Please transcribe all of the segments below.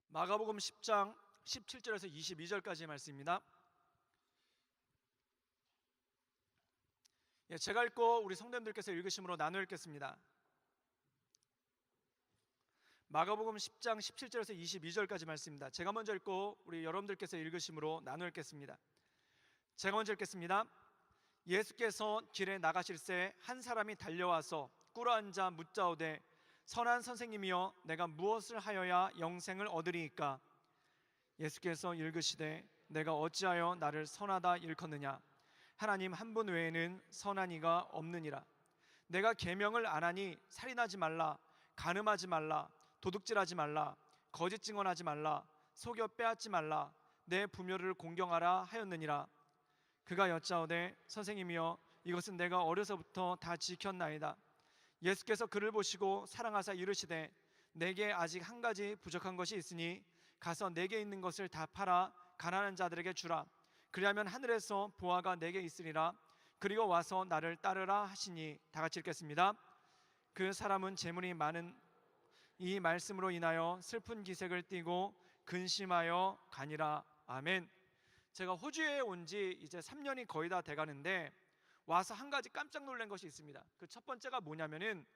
마가복음 10장 17절에서 22절까지의 말씀입니다. 제가 읽고 우리 성도님들께서 읽으심으로 나누어 읽겠습니다. 마가복음 10장 17절에서 22절까지 말씀입니다. 제가 먼저 읽고 우리 여러분들께서 읽으심으로 나누어 읽겠습니다. 제가 먼저 읽겠습니다. 예수께서 길에 나가실새 한 사람이 달려와서 꿇어앉아 묻자오되 선한 선생님이여 내가 무엇을 하여야 영생을 얻으리이까? 예수께서 읽으시되 내가 어찌하여 나를 선하다 일컫느냐? 하나님 한 분 외에는 선한 이가 없느니라. 내가 계명을 안 하니 살인하지 말라, 간음하지 말라, 도둑질하지 말라, 거짓 증언하지 말라, 속여 빼앗지 말라, 내 부모를 공경하라 하였느니라. 그가 여짜오되 선생님이여 이것은 내가 어려서부터 다 지켰나이다. 예수께서 그를 보시고 사랑하사 이르시되 내게 아직 한 가지 부족한 것이 있으니 가서 내게 있는 것을 다 팔아 가난한 자들에게 주라. 그리하면 하늘에서 보화가 내게 있으리라. 그리고 와서 나를 따르라 하시니. 다 같이 읽겠습니다. 그 사람은 재물이 많은 이 말씀으로 인하여 슬픈 기색을 띠고 근심하여 가니라. 아멘. 제가 호주에 온 지 이제 3년이 거의 다 돼가는데 와서 한 가지 깜짝 놀란 것이 있습니다. 그 첫 번째가 뭐냐면은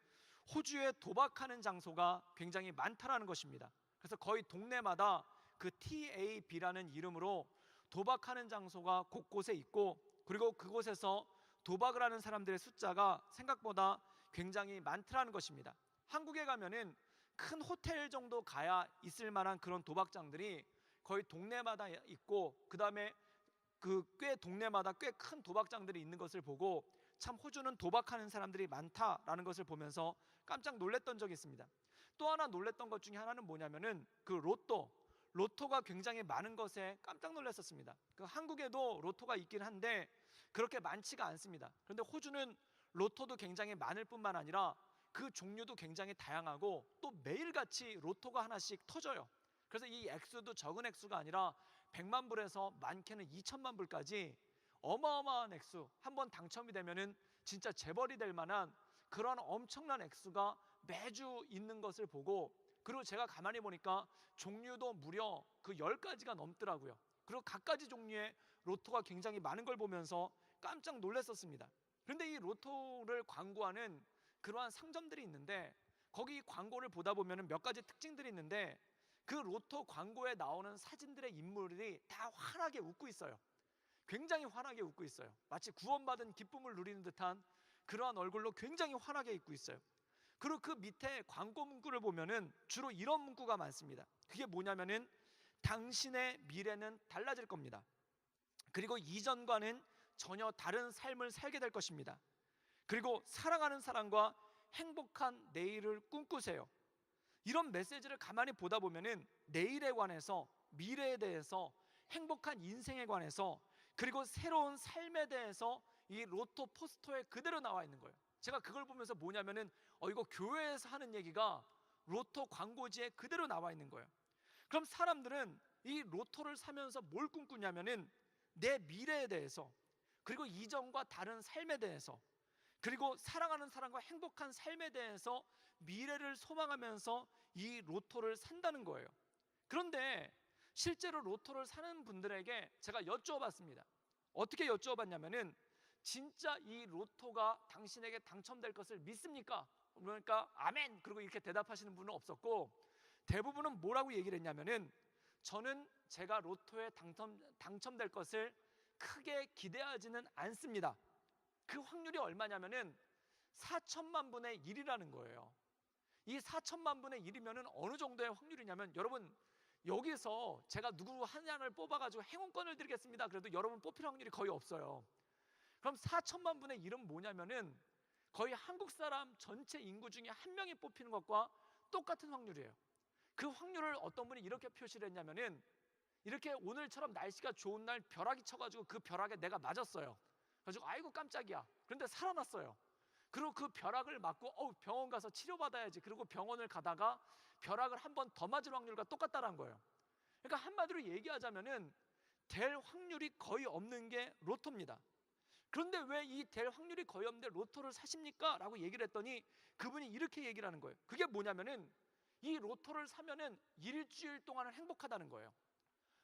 호주에 도박하는 장소가 굉장히 많다라는 것입니다. 그래서 거의 동네마다 그 TAB라는 이름으로 도박하는 장소가 곳곳에 있고, 그리고 그곳에서 도박을 하는 사람들의 숫자가 생각보다 굉장히 많더라는 것입니다. 한국에 가면은 큰 호텔 정도 가야 있을 만한 그런 도박장들이 거의 동네마다 있고, 그 다음에 꽤 동네마다 꽤 큰 도박장들이 있는 것을 보고 참 호주는 도박하는 사람들이 많다라는 것을 보면서 깜짝 놀랐던 적이 있습니다. 또 하나 놀랐던 것 중에 하나는 뭐냐면은 그 로또가 굉장히 많은 것에 깜짝 놀랐었습니다. 그 한국에도 로또가 있긴 한데 그렇게 많지가 않습니다. 그런데 호주는 로또도 굉장히 많을 뿐만 아니라 그 종류도 굉장히 다양하고 또 매일같이 로또가 하나씩 터져요. 그래서 이 액수도 적은 액수가 아니라 100만 불에서 많게는 2천만 불까지 어마어마한 액수, 한번 당첨이 되면은 진짜 재벌이 될 만한 그런 엄청난 액수가 매주 있는 것을 보고, 그리고 제가 가만히 보니까 종류도 무려 그 10가지가 넘더라고요. 그리고 각가지 종류의 로또가 굉장히 많은 걸 보면서 깜짝 놀랐었습니다. 그런데 이 로또를 광고하는 그러한 상점들이 있는데 거기 광고를 보다 보면 몇 가지 특징들이 있는데 그 로또 광고에 나오는 사진들의 인물이 다 환하게 웃고 있어요. 굉장히 환하게 웃고 있어요. 마치 구원받은 기쁨을 누리는 듯한 그러한 얼굴로 굉장히 환하게 웃고 있어요. 그리고 그 밑에 광고 문구를 보면은 주로 이런 문구가 많습니다. 그게 뭐냐면은 당신의 미래는 달라질 겁니다. 그리고 이전과는 전혀 다른 삶을 살게 될 것입니다. 그리고 사랑하는 사람과 행복한 내일을 꿈꾸세요. 이런 메시지를 가만히 보다 보면은 내일에 관해서, 미래에 대해서, 행복한 인생에 관해서, 그리고 새로운 삶에 대해서 이 로또 포스터에 그대로 나와 있는 거예요. 제가 그걸 보면서 뭐냐면은 이거 교회에서 하는 얘기가 로또 광고지에 그대로 나와 있는 거예요. 그럼 사람들은 이 로또를 사면서 뭘 꿈꾸냐면은 내 미래에 대해서, 그리고 이전과 다른 삶에 대해서, 그리고 사랑하는 사람과 행복한 삶에 대해서 미래를 소망하면서 이 로또를 산다는 거예요. 그런데 실제로 로또를 사는 분들에게 제가 여쭈어봤습니다. 어떻게 여쭈어봤냐면은 진짜 이 로또가 당신에게 당첨될 것을 믿습니까? 그러니까 아멘 그리고 이렇게 대답하시는 분은 없었고, 대부분은 뭐라고 얘기를 했냐면은 저는 제가 로또에 당첨될 것을 크게 기대하지는 않습니다. 그 확률이 얼마냐면은 4천만 분의 1이라는 거예요. 이 4천만 분의 1이면은 어느 정도의 확률이냐면, 여러분 여기서 제가 누구 한 양을 뽑아가지고 행운권을 드리겠습니다. 그래도 여러분 뽑힐 확률이 거의 없어요. 그럼 4천만 분의 1은 뭐냐면은 거의 한국 사람 전체 인구 중에 한 명이 뽑히는 것과 똑같은 확률이에요. 그 확률을 어떤 분이 이렇게 표시를 했냐면은 이렇게 오늘처럼 날씨가 좋은 날 벼락이 쳐가지고 그 벼락에 내가 맞았어요. 그래서 아이고 깜짝이야. 그런데 살아났어요. 그리고 그 벼락을 맞고 병원 가서 치료받아야지. 그리고 병원을 가다가 벼락을 한 번 더 맞을 확률과 똑같다는 거예요. 그러니까 한마디로 얘기하자면은 될 확률이 거의 없는 게 로또입니다. 그런데 왜 이 될 확률이 거의 없는데 로또를 사십니까? 라고 얘기를 했더니 그분이 이렇게 얘기를 하는 거예요. 그게 뭐냐면은 이 로또를 사면은 일주일 동안은 행복하다는 거예요.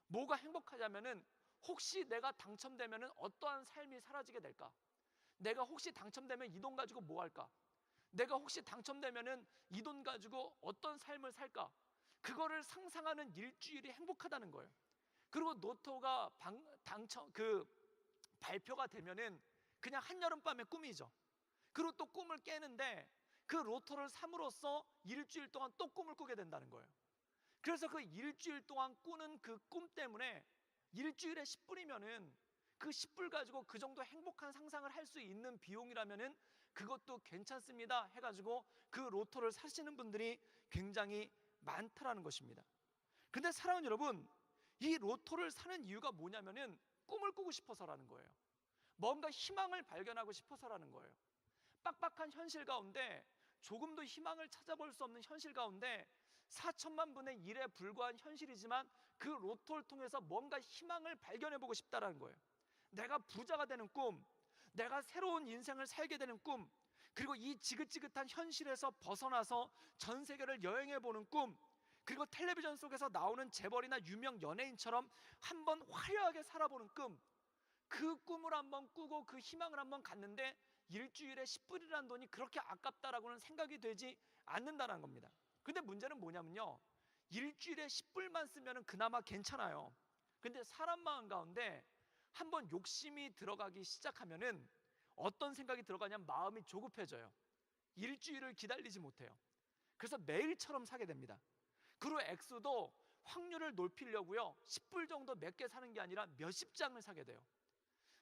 뭐가 행복하냐면은 혹시 내가 당첨되면은 어떠한 삶이 사라지게 될까? 내가 혹시 당첨되면 이 돈 가지고 뭐 할까? 내가 혹시 당첨되면은 이 돈 가지고 어떤 삶을 살까? 그거를 상상하는 일주일이 행복하다는 거예요. 그리고 로또가 당첨 발표가 되면은 그냥 한여름밤의 꿈이죠. 그리고 또 꿈을 깨는데 그 로또를 삼으로써 일주일 동안 또 꿈을 꾸게 된다는 거예요. 그래서 그 일주일 동안 꾸는 그 꿈 때문에 일주일에 10불이면은 그 10불 가지고 그 정도 행복한 상상을 할 수 있는 비용이라면은 그것도 괜찮습니다 해가지고 그 로또를 사시는 분들이 굉장히 많다라는 것입니다. 근데 사랑하는 여러분, 이 로또를 사는 이유가 뭐냐면은 꿈을 꾸고 싶어서라는 거예요. 뭔가 희망을 발견하고 싶어서라는 거예요. 빡빡한 현실 가운데 조금도 희망을 찾아볼 수 없는 현실 가운데 4천만 분의 1에 불과한 현실이지만 그 로또를 통해서 뭔가 희망을 발견해 보고 싶다라는 거예요. 내가 부자가 되는 꿈, 내가 새로운 인생을 살게 되는 꿈, 그리고 이 지긋지긋한 현실에서 벗어나서 전 세계를 여행해 보는 꿈, 그리고 텔레비전 속에서 나오는 재벌이나 유명 연예인처럼 한번 화려하게 살아보는 꿈, 그 꿈을 한번 꾸고 그 희망을 한번 갖는데 일주일에 10불이라는 돈이 그렇게 아깝다라고는 생각이 되지 않는다는 겁니다. 근데 문제는 뭐냐면요, 일주일에 10불만 쓰면 그나마 괜찮아요. 근데 사람 마음 가운데 한번 욕심이 들어가기 시작하면은 어떤 생각이 들어가냐면 마음이 조급해져요. 일주일을 기다리지 못해요. 그래서 매일처럼 사게 됩니다. 그리고 액수도 확률을 높이려고요, 10불 정도 몇 개 사는 게 아니라 몇십 장을 사게 돼요.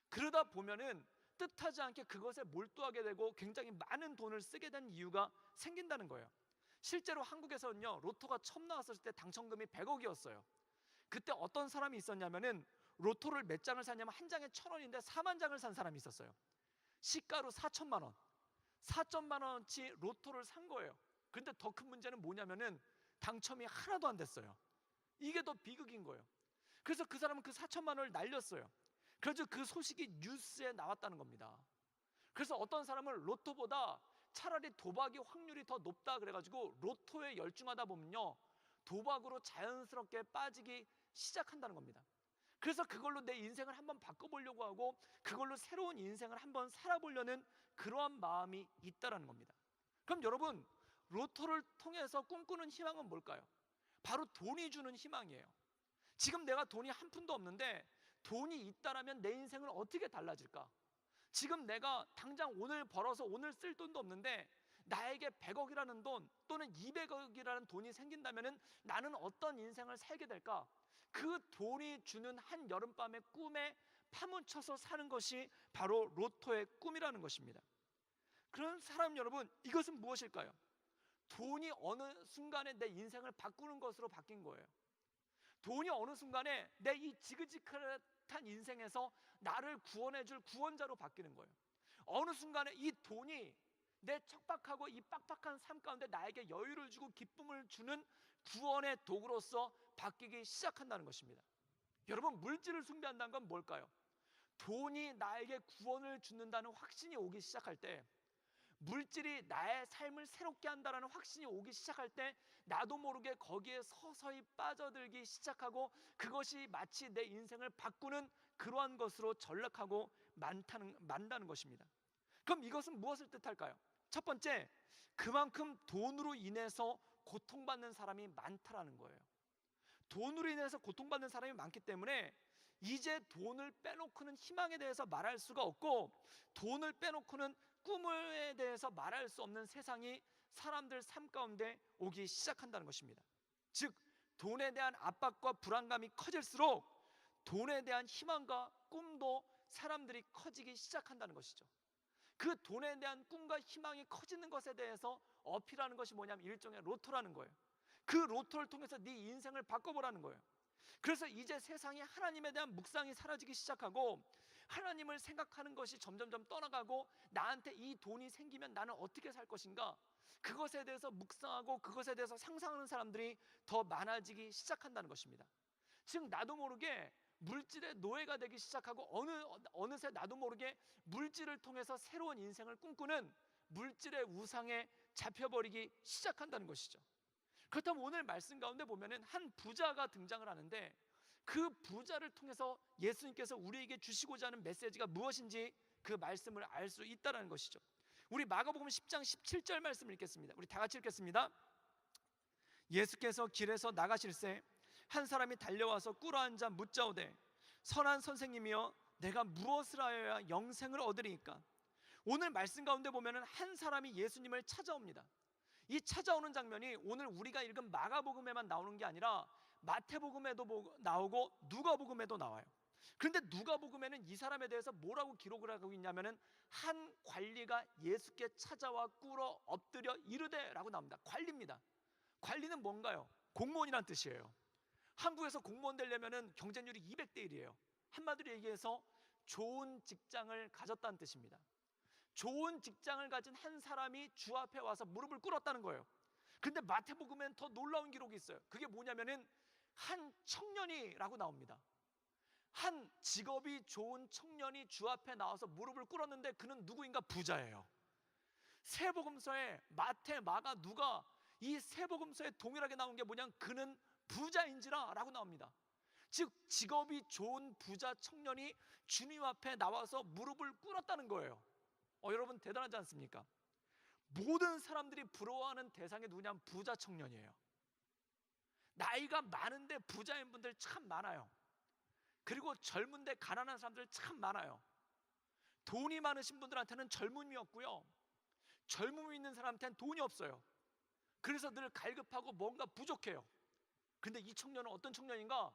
그러다 보면은 뜻하지 않게 그것에 몰두하게 되고 굉장히 많은 돈을 쓰게 된 이유가 생긴다는 거예요. 실제로 한국에서는요, 로또가 처음 나왔을 때 당첨금이 100억이었어요. 그때 어떤 사람이 있었냐면은 로또를 몇 장을 샀냐면 한 장에 1,000원인데 4만 장을 산 사람이 있었어요. 시가로 4천만 원, 4천만 원어치 로또를 산 거예요. 근데 더 큰 문제는 뭐냐면은 당첨이 하나도 안 됐어요. 이게 더 비극인 거예요. 그래서 그 사람은 그 4천만 원을 날렸어요. 그래서 그 소식이 뉴스에 나왔다는 겁니다. 그래서 어떤 사람은 로또보다 차라리 도박이 확률이 더 높다 그래가지고 로또에 열중하다 보면요, 도박으로 자연스럽게 빠지기 시작한다는 겁니다. 그래서 그걸로 내 인생을 한번 바꿔보려고 하고 그걸로 새로운 인생을 한번 살아보려는 그러한 마음이 있다라는 겁니다. 그럼 여러분, 로또를 통해서 꿈꾸는 희망은 뭘까요? 바로 돈이 주는 희망이에요. 지금 내가 돈이 한 푼도 없는데 돈이 있다라면 내 인생은 어떻게 달라질까? 지금 내가 당장 오늘 벌어서 오늘 쓸 돈도 없는데 나에게 100억이라는 돈 또는 200억이라는 돈이 생긴다면 나는 어떤 인생을 살게 될까? 그 돈이 주는 한 여름밤의 꿈에 파묻혀서 사는 것이 바로 로또의 꿈이라는 것입니다. 그런 사람 여러분, 이것은 무엇일까요? 돈이 어느 순간에 내 인생을 바꾸는 것으로 바뀐 거예요. 돈이 어느 순간에 내 이 지긋지긋한 인생에서 나를 구원해줄 구원자로 바뀌는 거예요. 어느 순간에 이 돈이 내 척박하고 이 빡빡한 삶 가운데 나에게 여유를 주고 기쁨을 주는 구원의 도구로서 바뀌기 시작한다는 것입니다. 여러분, 물질을 숭배한다는 건 뭘까요? 돈이 나에게 구원을 주는다는 확신이 오기 시작할 때, 물질이 나의 삶을 새롭게 한다는 확신이 오기 시작할 때 나도 모르게 거기에 서서히 빠져들기 시작하고 그것이 마치 내 인생을 바꾸는 그러한 것으로 전락하고 만다는 것입니다. 그럼 이것은 무엇을 뜻할까요? 첫 번째, 그만큼 돈으로 인해서 고통받는 사람이 많다라는 거예요. 돈으로 인해서 고통받는 사람이 많기 때문에 이제 돈을 빼놓고는 희망에 대해서 말할 수가 없고 돈을 빼놓고는 꿈에 대해서 말할 수 없는 세상이 사람들 삶 가운데 오기 시작한다는 것입니다. 즉, 돈에 대한 압박과 불안감이 커질수록 돈에 대한 희망과 꿈도 사람들이 커지기 시작한다는 것이죠. 그 돈에 대한 꿈과 희망이 커지는 것에 대해서 어필하는 것이 뭐냐면 일종의 로또라는 거예요. 그 로또를 통해서 네 인생을 바꿔보라는 거예요. 그래서 이제 세상에 하나님에 대한 묵상이 사라지기 시작하고 하나님을 생각하는 것이 점점점 떠나가고 나한테 이 돈이 생기면 나는 어떻게 살 것인가, 그것에 대해서 묵상하고 그것에 대해서 상상하는 사람들이 더 많아지기 시작한다는 것입니다. 즉, 나도 모르게 물질의 노예가 되기 시작하고 어느새 나도 모르게 물질을 통해서 새로운 인생을 꿈꾸는 물질의 우상에 잡혀버리기 시작한다는 것이죠. 그렇다면 오늘 말씀 가운데 보면은 한 부자가 등장을 하는데, 그 부자를 통해서 예수님께서 우리에게 주시고자 하는 메시지가 무엇인지 그 말씀을 알 수 있다는 것이죠. 우리 마가복음 10장 17절 말씀을 읽겠습니다. 우리 다 같이 읽겠습니다. 예수께서 길에서 나가실새 한 사람이 달려와서 꿇어앉아 묻자오되 선한 선생님이여 내가 무엇을 하여야 영생을 얻으리이까? 오늘 말씀 가운데 보면은 한 사람이 예수님을 찾아옵니다. 이 찾아오는 장면이 오늘 우리가 읽은 마가복음에만 나오는 게 아니라 마태복음에도 나오고 누가복음에도 나와요. 그런데 누가복음에는 이 사람에 대해서 뭐라고 기록을 하고 있냐면은 한 관리가 예수께 찾아와 꿇어 엎드려 이르되라고 나옵니다. 관리입니다. 관리는 뭔가요? 공무원이란 뜻이에요. 한국에서 공무원 되려면은 경쟁률이 200대 1이에요. 한마디로 얘기해서 좋은 직장을 가졌다는 뜻입니다. 좋은 직장을 가진 한 사람이 주 앞에 와서 무릎을 꿇었다는 거예요. 근데 마태복음엔 더 놀라운 기록이 있어요. 그게 뭐냐면은 한 청년이라고 나옵니다. 한 직업이 좋은 청년이 주 앞에 나와서 무릎을 꿇었는데 그는 누구인가? 부자예요. 세 복음서에 마태, 마가, 누가 이 세 복음서에 동일하게 나온 게 뭐냐면 그는 부자인지라 라고 나옵니다. 즉 직업이 좋은 부자 청년이 주님 앞에 나와서 무릎을 꿇었다는 거예요. 여러분 대단하지 않습니까? 모든 사람들이 부러워하는 대상이 누구냐면 부자 청년이에요. 나이가 많은데 부자인 분들 참 많아요. 그리고 젊은데 가난한 사람들 참 많아요. 돈이 많으신 분들한테는 젊음이 없고요, 젊음이 있는 사람한테는 돈이 없어요. 그래서 늘 갈급하고 뭔가 부족해요. 근데 이 청년은 어떤 청년인가?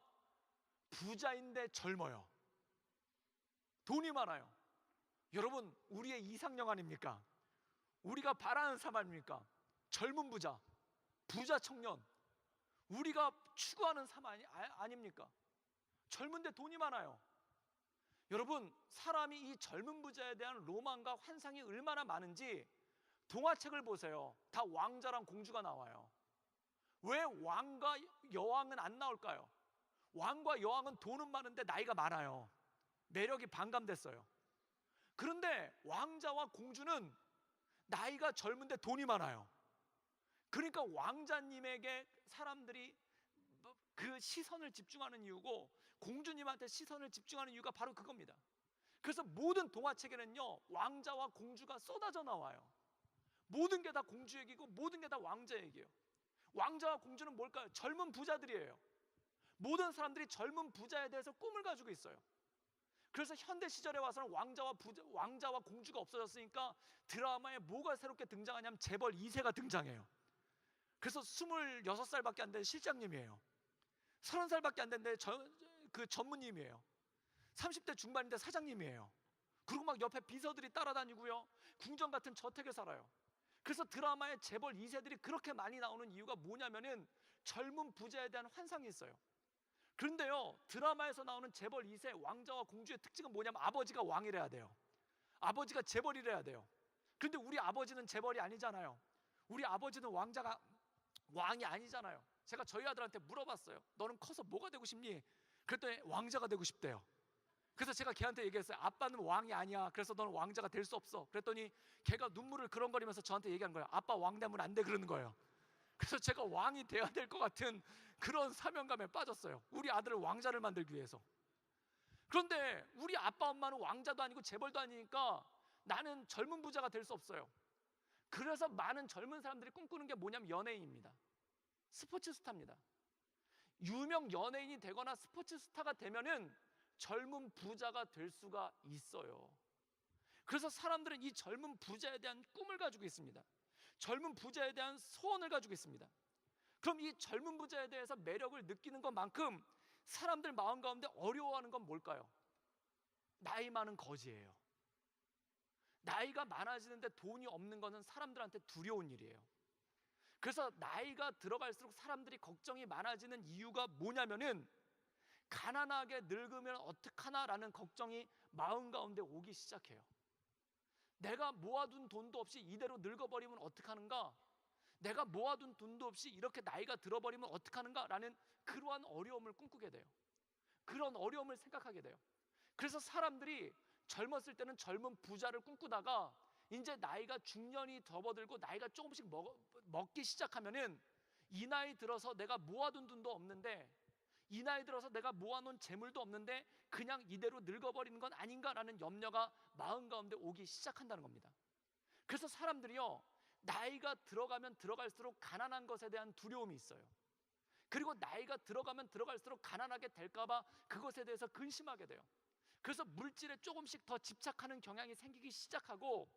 부자인데 젊어요. 돈이 많아요. 여러분 우리의 이상형 아닙니까? 우리가 바라는 삶 아닙니까? 젊은 부자, 부자 청년, 우리가 추구하는 삶 아닙니까? 젊은데 돈이 많아요. 여러분 사람이 이 젊은 부자에 대한 로망과 환상이 얼마나 많은지 동화책을 보세요. 다 왕자랑 공주가 나와요. 왜 왕과 여왕은 안 나올까요? 왕과 여왕은 돈은 많은데 나이가 많아요. 매력이 반감됐어요. 그런데 왕자와 공주는 나이가 젊은데 돈이 많아요. 그러니까 왕자님에게 사람들이 그 시선을 집중하는 이유고 공주님한테 시선을 집중하는 이유가 바로 그겁니다. 그래서 모든 동화책에는요 왕자와 공주가 쏟아져 나와요. 모든 게 다 공주 얘기고 모든 게 다 왕자 얘기예요. 왕자와 공주는 뭘까요? 젊은 부자들이에요. 모든 사람들이 젊은 부자에 대해서 꿈을 가지고 있어요. 그래서 현대 시절에 와서는 왕자와 공주가 없어졌으니까 드라마에 뭐가 새롭게 등장하냐면 재벌 2세가 등장해요. 그래서 26살밖에 안 된 실장님이에요. 30살밖에 안 됐는데 그 전무님이에요. 30대 중반인데 사장님이에요. 그리고 막 옆에 비서들이 따라다니고요, 궁전 같은 저택에 살아요. 그래서 드라마에 재벌 2세들이 그렇게 많이 나오는 이유가 뭐냐면은 젊은 부자에 대한 환상이 있어요. 그런데요 드라마에서 나오는 재벌 2세 왕자와 공주의 특징은 뭐냐면 아버지가 왕이래야 돼요. 아버지가 재벌이래야 돼요. 그런데 우리 아버지는 재벌이 아니잖아요. 우리 아버지는 왕이 아니잖아요. 제가 저희 아들한테 물어봤어요. 너는 커서 뭐가 되고 싶니? 그랬더니 왕자가 되고 싶대요. 그래서 제가 걔한테 얘기했어요. 아빠는 왕이 아니야. 그래서 너는 왕자가 될 수 없어. 그랬더니 걔가 눈물을 그렁거리면서 저한테 얘기한 거예요. 아빠 왕 되면 안 돼, 그러는 거예요. 그래서 제가 왕이 돼야 될 것 같은 그런 사명감에 빠졌어요. 우리 아들을 왕자를 만들기 위해서. 그런데 우리 아빠 엄마는 왕자도 아니고 재벌도 아니니까 나는 젊은 부자가 될 수 없어요. 그래서 많은 젊은 사람들이 꿈꾸는 게 뭐냐면 연예인입니다. 스포츠 스타입니다. 유명 연예인이 되거나 스포츠 스타가 되면은 젊은 부자가 될 수가 있어요. 그래서 사람들은 이 젊은 부자에 대한 꿈을 가지고 있습니다. 젊은 부자에 대한 소원을 가지고 있습니다. 그럼 이 젊은 부자에 대해서 매력을 느끼는 것만큼 사람들 마음 가운데 어려워하는 건 뭘까요? 나이 많은 거지예요. 나이가 많아지는데 돈이 없는 것은 사람들한테 두려운 일이에요. 그래서 나이가 들어갈수록 사람들이 걱정이 많아지는 이유가 뭐냐면은 가난하게 늙으면 어떡하나라는 걱정이 마음 가운데 오기 시작해요. 내가 모아둔 돈도 없이 이대로 늙어버리면 어떡하는가? 내가 모아둔 돈도 없이 이렇게 나이가 들어버리면 어떡하는가? 라는 그러한 어려움을 꿈꾸게 돼요. 그런 어려움을 생각하게 돼요. 그래서 사람들이 젊었을 때는 젊은 부자를 꿈꾸다가 이제 나이가 중년이 접어들고 나이가 조금씩 먹기 시작하면은 이 나이 들어서 내가 모아둔 돈도 없는데, 이 나이 들어서 내가 모아놓은 재물도 없는데 그냥 이대로 늙어버리는 건 아닌가라는 염려가 마음 가운데 오기 시작한다는 겁니다. 그래서 사람들이요, 나이가 들어가면 들어갈수록 가난한 것에 대한 두려움이 있어요. 그리고 나이가 들어가면 들어갈수록 가난하게 될까봐 그것에 대해서 근심하게 돼요. 그래서 물질에 조금씩 더 집착하는 경향이 생기기 시작하고,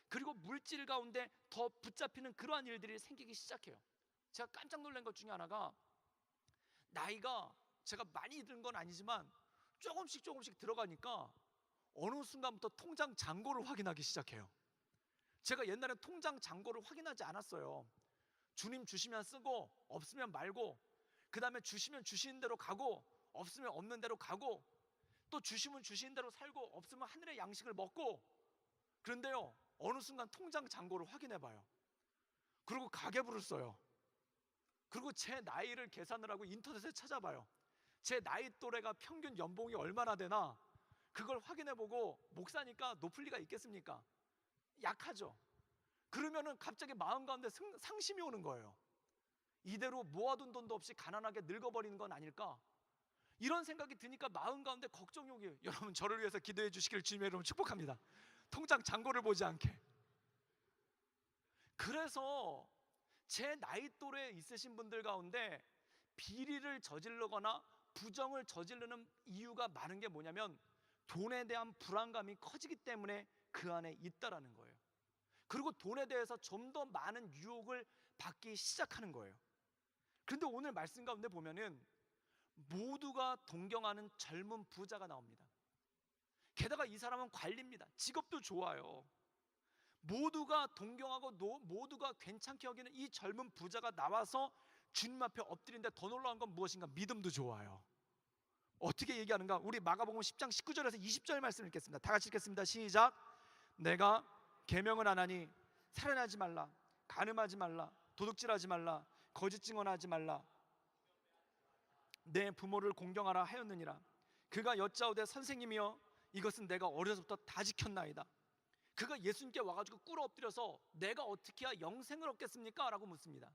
그리고 물질 가운데 더 붙잡히는 그러한 일들이 생기기 시작해요. 제가 깜짝 놀란 것 중에 하나가, 나이가 제가 많이 든 건 아니지만 조금씩 들어가니까 어느 순간부터 통장 잔고를 확인하기 시작해요. 제가 옛날에 통장 잔고를 확인하지 않았어요. 주님 주시면 쓰고 없으면 말고, 그 다음에 주시면 주시는 대로 가고 없으면 없는 대로 가고, 또 주시면 주시는 대로 살고 없으면 하늘의 양식을 먹고. 그런데요, 어느 순간 통장 잔고를 확인해 봐요. 그리고 가계부를 써요. 그리고 제 나이를 계산을 하고 인터넷에 찾아봐요. 제 나이 또래가 평균 연봉이 얼마나 되나 그걸 확인해 보고, 목사니까 높을 리가 있겠습니까? 약하죠. 그러면은 갑자기 마음 가운데 상심이 오는 거예요. 이대로 모아둔 돈도 없이 가난하게 늙어버리는 건 아닐까? 이런 생각이 드니까 마음 가운데 걱정이 오게. 여러분, 저를 위해서 기도해 주시길 주님의 이름으로 축복합니다. 통장 잔고를 보지 않게. 그래서 제 나이 또래에 있으신 분들 가운데 비리를 저지르거나 부정을 저지르는 이유가 많은 게 뭐냐면, 돈에 대한 불안감이 커지기 때문에 그 안에 있다라는 거예요. 그리고 돈에 대해서 좀 더 많은 유혹을 받기 시작하는 거예요. 그런데 오늘 말씀 가운데 보면은 모두가 동경하는 젊은 부자가 나옵니다. 게다가 이 사람은 관리입니다. 직업도 좋아요. 모두가 동경하고 모두가 괜찮게 여기는 이 젊은 부자가 나와서 주님 앞에 엎드린데, 더 놀라운 건 무엇인가? 믿음도 좋아요. 어떻게 얘기하는가? 우리 마가복음 10장 19절에서 20절 말씀 읽겠습니다. 다 같이 읽겠습니다. 시작. 내가 계명을 안 하니 살인하지 말라, 간음하지 말라, 도둑질하지 말라, 거짓 증언하지 말라, 내 부모를 공경하라 하였느니라. 그가 여짜오되 선생님이여, 이것은 내가 어려서부터 다 지켰나이다. 그가 예수님께 와가지고 꿇어 엎드려서 내가 어떻게 해야 영생을 얻겠습니까? 라고 묻습니다.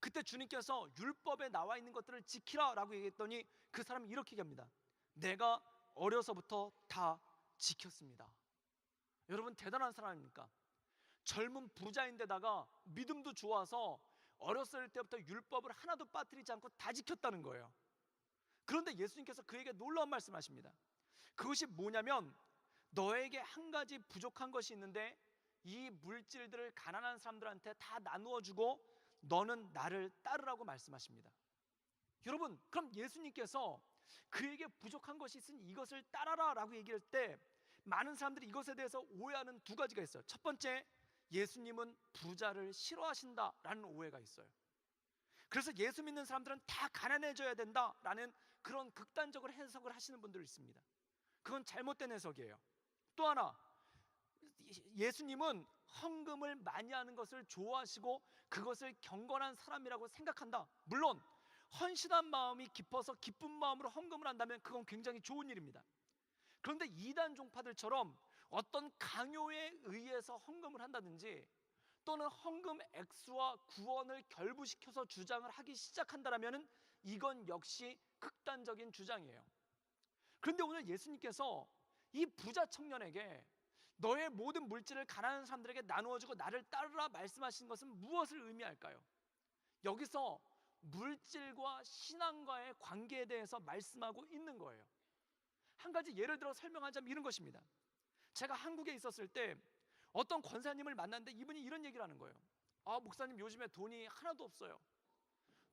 그때 주님께서 율법에 나와 있는 것들을 지키라 라고 얘기했더니 그 사람이 이렇게 얘기합니다. 내가 어려서부터 다 지켰습니다. 여러분, 대단한 사람입니까? 젊은 부자인데다가 믿음도 좋아서 어렸을 때부터 율법을 하나도 빠뜨리지 않고 다 지켰다는 거예요. 그런데 예수님께서 그에게 놀라운 말씀하십니다. 그것이 뭐냐면, 너에게 한 가지 부족한 것이 있는데 이 물질들을 가난한 사람들한테 다 나누어 주고 너는 나를 따르라고 말씀하십니다. 여러분, 그럼 예수님께서 그에게 부족한 것이 있으니 이것을 따라라 라고 얘기할 때, 많은 사람들이 이것에 대해서 오해하는 두 가지가 있어요. 첫 번째, 예수님은 부자를 싫어하신다라는 오해가 있어요. 그래서 예수 믿는 사람들은 다 가난해져야 된다라는 그런 극단적으로 해석을 하시는 분들이 있습니다. 그건 잘못된 해석이에요. 또 하나, 예수님은 헌금을 많이 하는 것을 좋아하시고 그것을 경건한 사람이라고 생각한다. 물론 헌신한 마음이 깊어서 기쁜 마음으로 헌금을 한다면 그건 굉장히 좋은 일입니다. 그런데 이단 종파들처럼 어떤 강요에 의해서 헌금을 한다든지, 또는 헌금 액수와 구원을 결부시켜서 주장을 하기 시작한다면 이건 역시 극단적인 주장이에요. 그런데 오늘 예수님께서 이 부자 청년에게 너의 모든 물질을 가난한 사람들에게 나누어주고 나를 따르라 말씀하신 것은 무엇을 의미할까요? 여기서 물질과 신앙과의 관계에 대해서 말씀하고 있는 거예요. 한 가지 예를 들어 설명하자면 이런 것입니다. 제가 한국에 있었을 때 어떤 권사님을 만났는데 이분이 이런 얘기를 하는 거예요. 아, 목사님, 요즘에 돈이 하나도 없어요.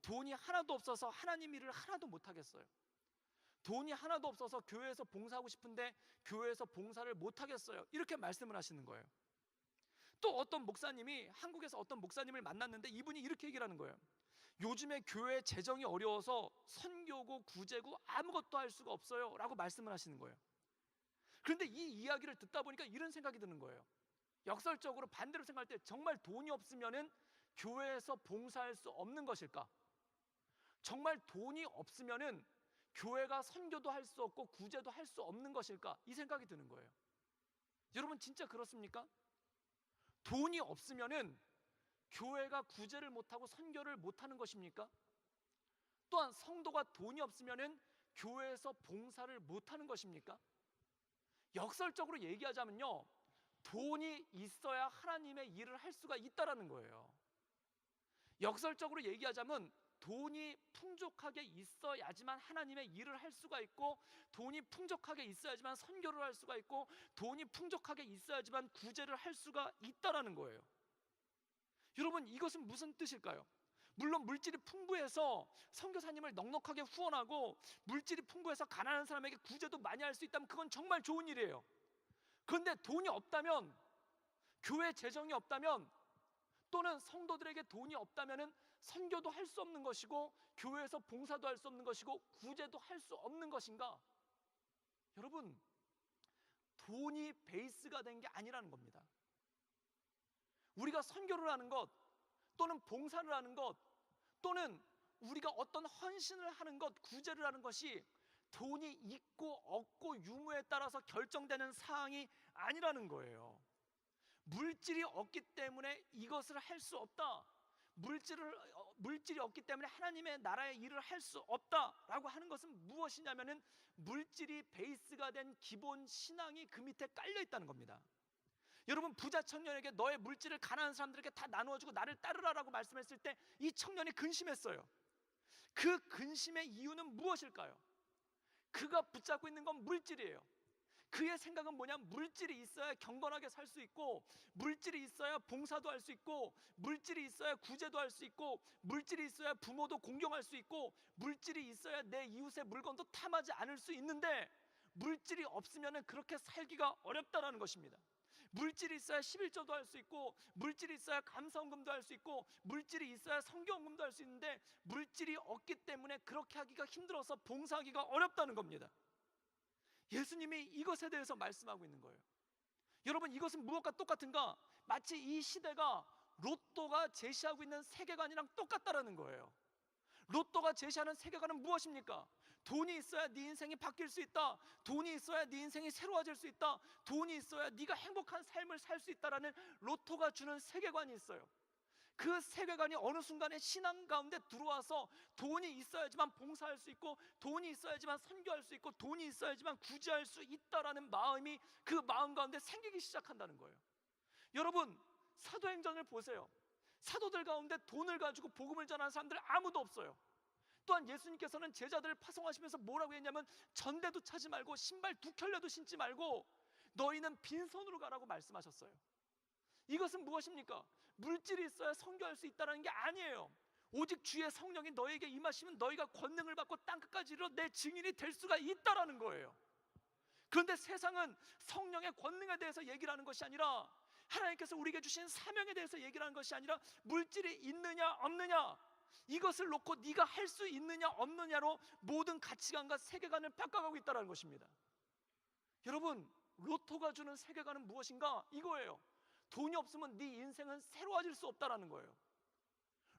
돈이 하나도 없어서 하나님 일을 하나도 못하겠어요. 돈이 하나도 없어서 교회에서 봉사하고 싶은데 교회에서 봉사를 못하겠어요. 이렇게 말씀을 하시는 거예요. 또 어떤 목사님이 한국에서 어떤 목사님을 만났는데 이분이 이렇게 얘기를 하는 거예요. 요즘에 교회 재정이 어려워서 선교고 구제고 아무것도 할 수가 없어요 라고 말씀을 하시는 거예요. 그런데 이 이야기를 듣다 보니까 이런 생각이 드는 거예요. 역설적으로 반대로 생각할 때 정말 돈이 없으면은 교회에서 봉사할 수 없는 것일까? 정말 돈이 없으면은 교회가 선교도 할 수 없고 구제도 할 수 없는 것일까? 이 생각이 드는 거예요. 여러분, 진짜 그렇습니까? 돈이 없으면은 교회가 구제를 못하고 선교를 못하는 것입니까? 또한 성도가 돈이 없으면은 교회에서 봉사를 못하는 것입니까? 역설적으로 얘기하자면요, 돈이 있어야 하나님의 일을 할 수가 있다라는 거예요. 역설적으로 얘기하자면 돈이 풍족하게 있어야지만 하나님의 일을 할 수가 있고, 돈이 풍족하게 있어야지만 선교를 할 수가 있고, 돈이 풍족하게 있어야지만 구제를 할 수가 있다라는 거예요. 여러분, 이것은 무슨 뜻일까요? 물론 물질이 풍부해서 선교사님을 넉넉하게 후원하고, 물질이 풍부해서 가난한 사람에게 구제도 많이 할 수 있다면 그건 정말 좋은 일이에요. 그런데 돈이 없다면, 교회 재정이 없다면, 또는 성도들에게 돈이 없다면 선교도 할 수 없는 것이고, 교회에서 봉사도 할 수 없는 것이고, 구제도 할 수 없는 것인가? 여러분, 돈이 베이스가 된 게 아니라는 겁니다. 우리가 선교를 하는 것, 또는 봉사를 하는 것, 또는 우리가 어떤 헌신을 하는 것, 구제를 하는 것이 돈이 있고 없고 유무에 따라서 결정되는 사항이 아니라는 거예요. 물질이 없기 때문에 이것을 할 수 없다, 물질이 없기 때문에 하나님의 나라의 일을 할 수 없다라고 하는 것은 무엇이냐면은, 물질이 베이스가 된 기본 신앙이 그 밑에 깔려 있다는 겁니다. 여러분, 부자 청년에게 너의 물질을 가난한 사람들에게 다 나누어주고 나를 따르라라고 말씀했을 때 이 청년이 근심했어요. 그 근심의 이유는 무엇일까요? 그가 붙잡고 있는 건 물질이에요. 그의 생각은 뭐냐? 물질이 있어야 경건하게 살 수 있고, 물질이 있어야 봉사도 할 수 있고, 물질이 있어야 구제도 할 수 있고, 물질이 있어야 부모도 공경할 수 있고, 물질이 있어야 내 이웃의 물건도 탐하지 않을 수 있는데, 물질이 없으면 그렇게 살기가 어렵다라는 것입니다. 물질이 있어야 11조도 할 수 있고, 물질이 있어야 감사헌금도 할 수 있고, 물질이 있어야 성경헌금도 할 수 있는데, 물질이 없기 때문에 그렇게 하기가 힘들어서 봉사하기가 어렵다는 겁니다. 예수님이 이것에 대해서 말씀하고 있는 거예요. 여러분, 이것은 무엇과 똑같은가? 마치 이 시대가 로또가 제시하고 있는 세계관이랑 똑같다라는 거예요. 로또가 제시하는 세계관은 무엇입니까? 돈이 있어야 네 인생이 바뀔 수 있다, 돈이 있어야 네 인생이 새로워질 수 있다, 돈이 있어야 네가 행복한 삶을 살 수 있다라는 로또가 주는 세계관이 있어요. 그 세계관이 어느 순간에 신앙 가운데 들어와서 돈이 있어야지만 봉사할 수 있고, 돈이 있어야지만 선교할 수 있고, 돈이 있어야지만 구제할 수 있다라는 마음이 그 마음 가운데 생기기 시작한다는 거예요. 여러분, 사도행전을 보세요. 사도들 가운데 돈을 가지고 복음을 전하는 사람들 아무도 없어요. 또한 예수님께서는 제자들을 파송하시면서 뭐라고 했냐면, 전대도 차지 말고 신발 두 켤레도 신지 말고 너희는 빈손으로 가라고 말씀하셨어요. 이것은 무엇입니까? 물질이 있어야 선교할 수 있다는 게 아니에요. 오직 주의 성령이 너에게 임하시면 너희가 권능을 받고 땅끝까지 이르러 내 증인이 될 수가 있다라는 거예요. 그런데 세상은 성령의 권능에 대해서 얘기를 하는 것이 아니라, 하나님께서 우리에게 주신 사명에 대해서 얘기를 하는 것이 아니라, 물질이 있느냐 없느냐, 이것을 놓고 네가 할 수 있느냐 없느냐로 모든 가치관과 세계관을 바꿔가고 있다는 것입니다. 여러분, 로또가 주는 세계관은 무엇인가? 이거예요. 돈이 없으면 네 인생은 새로워질 수 없다라는 거예요.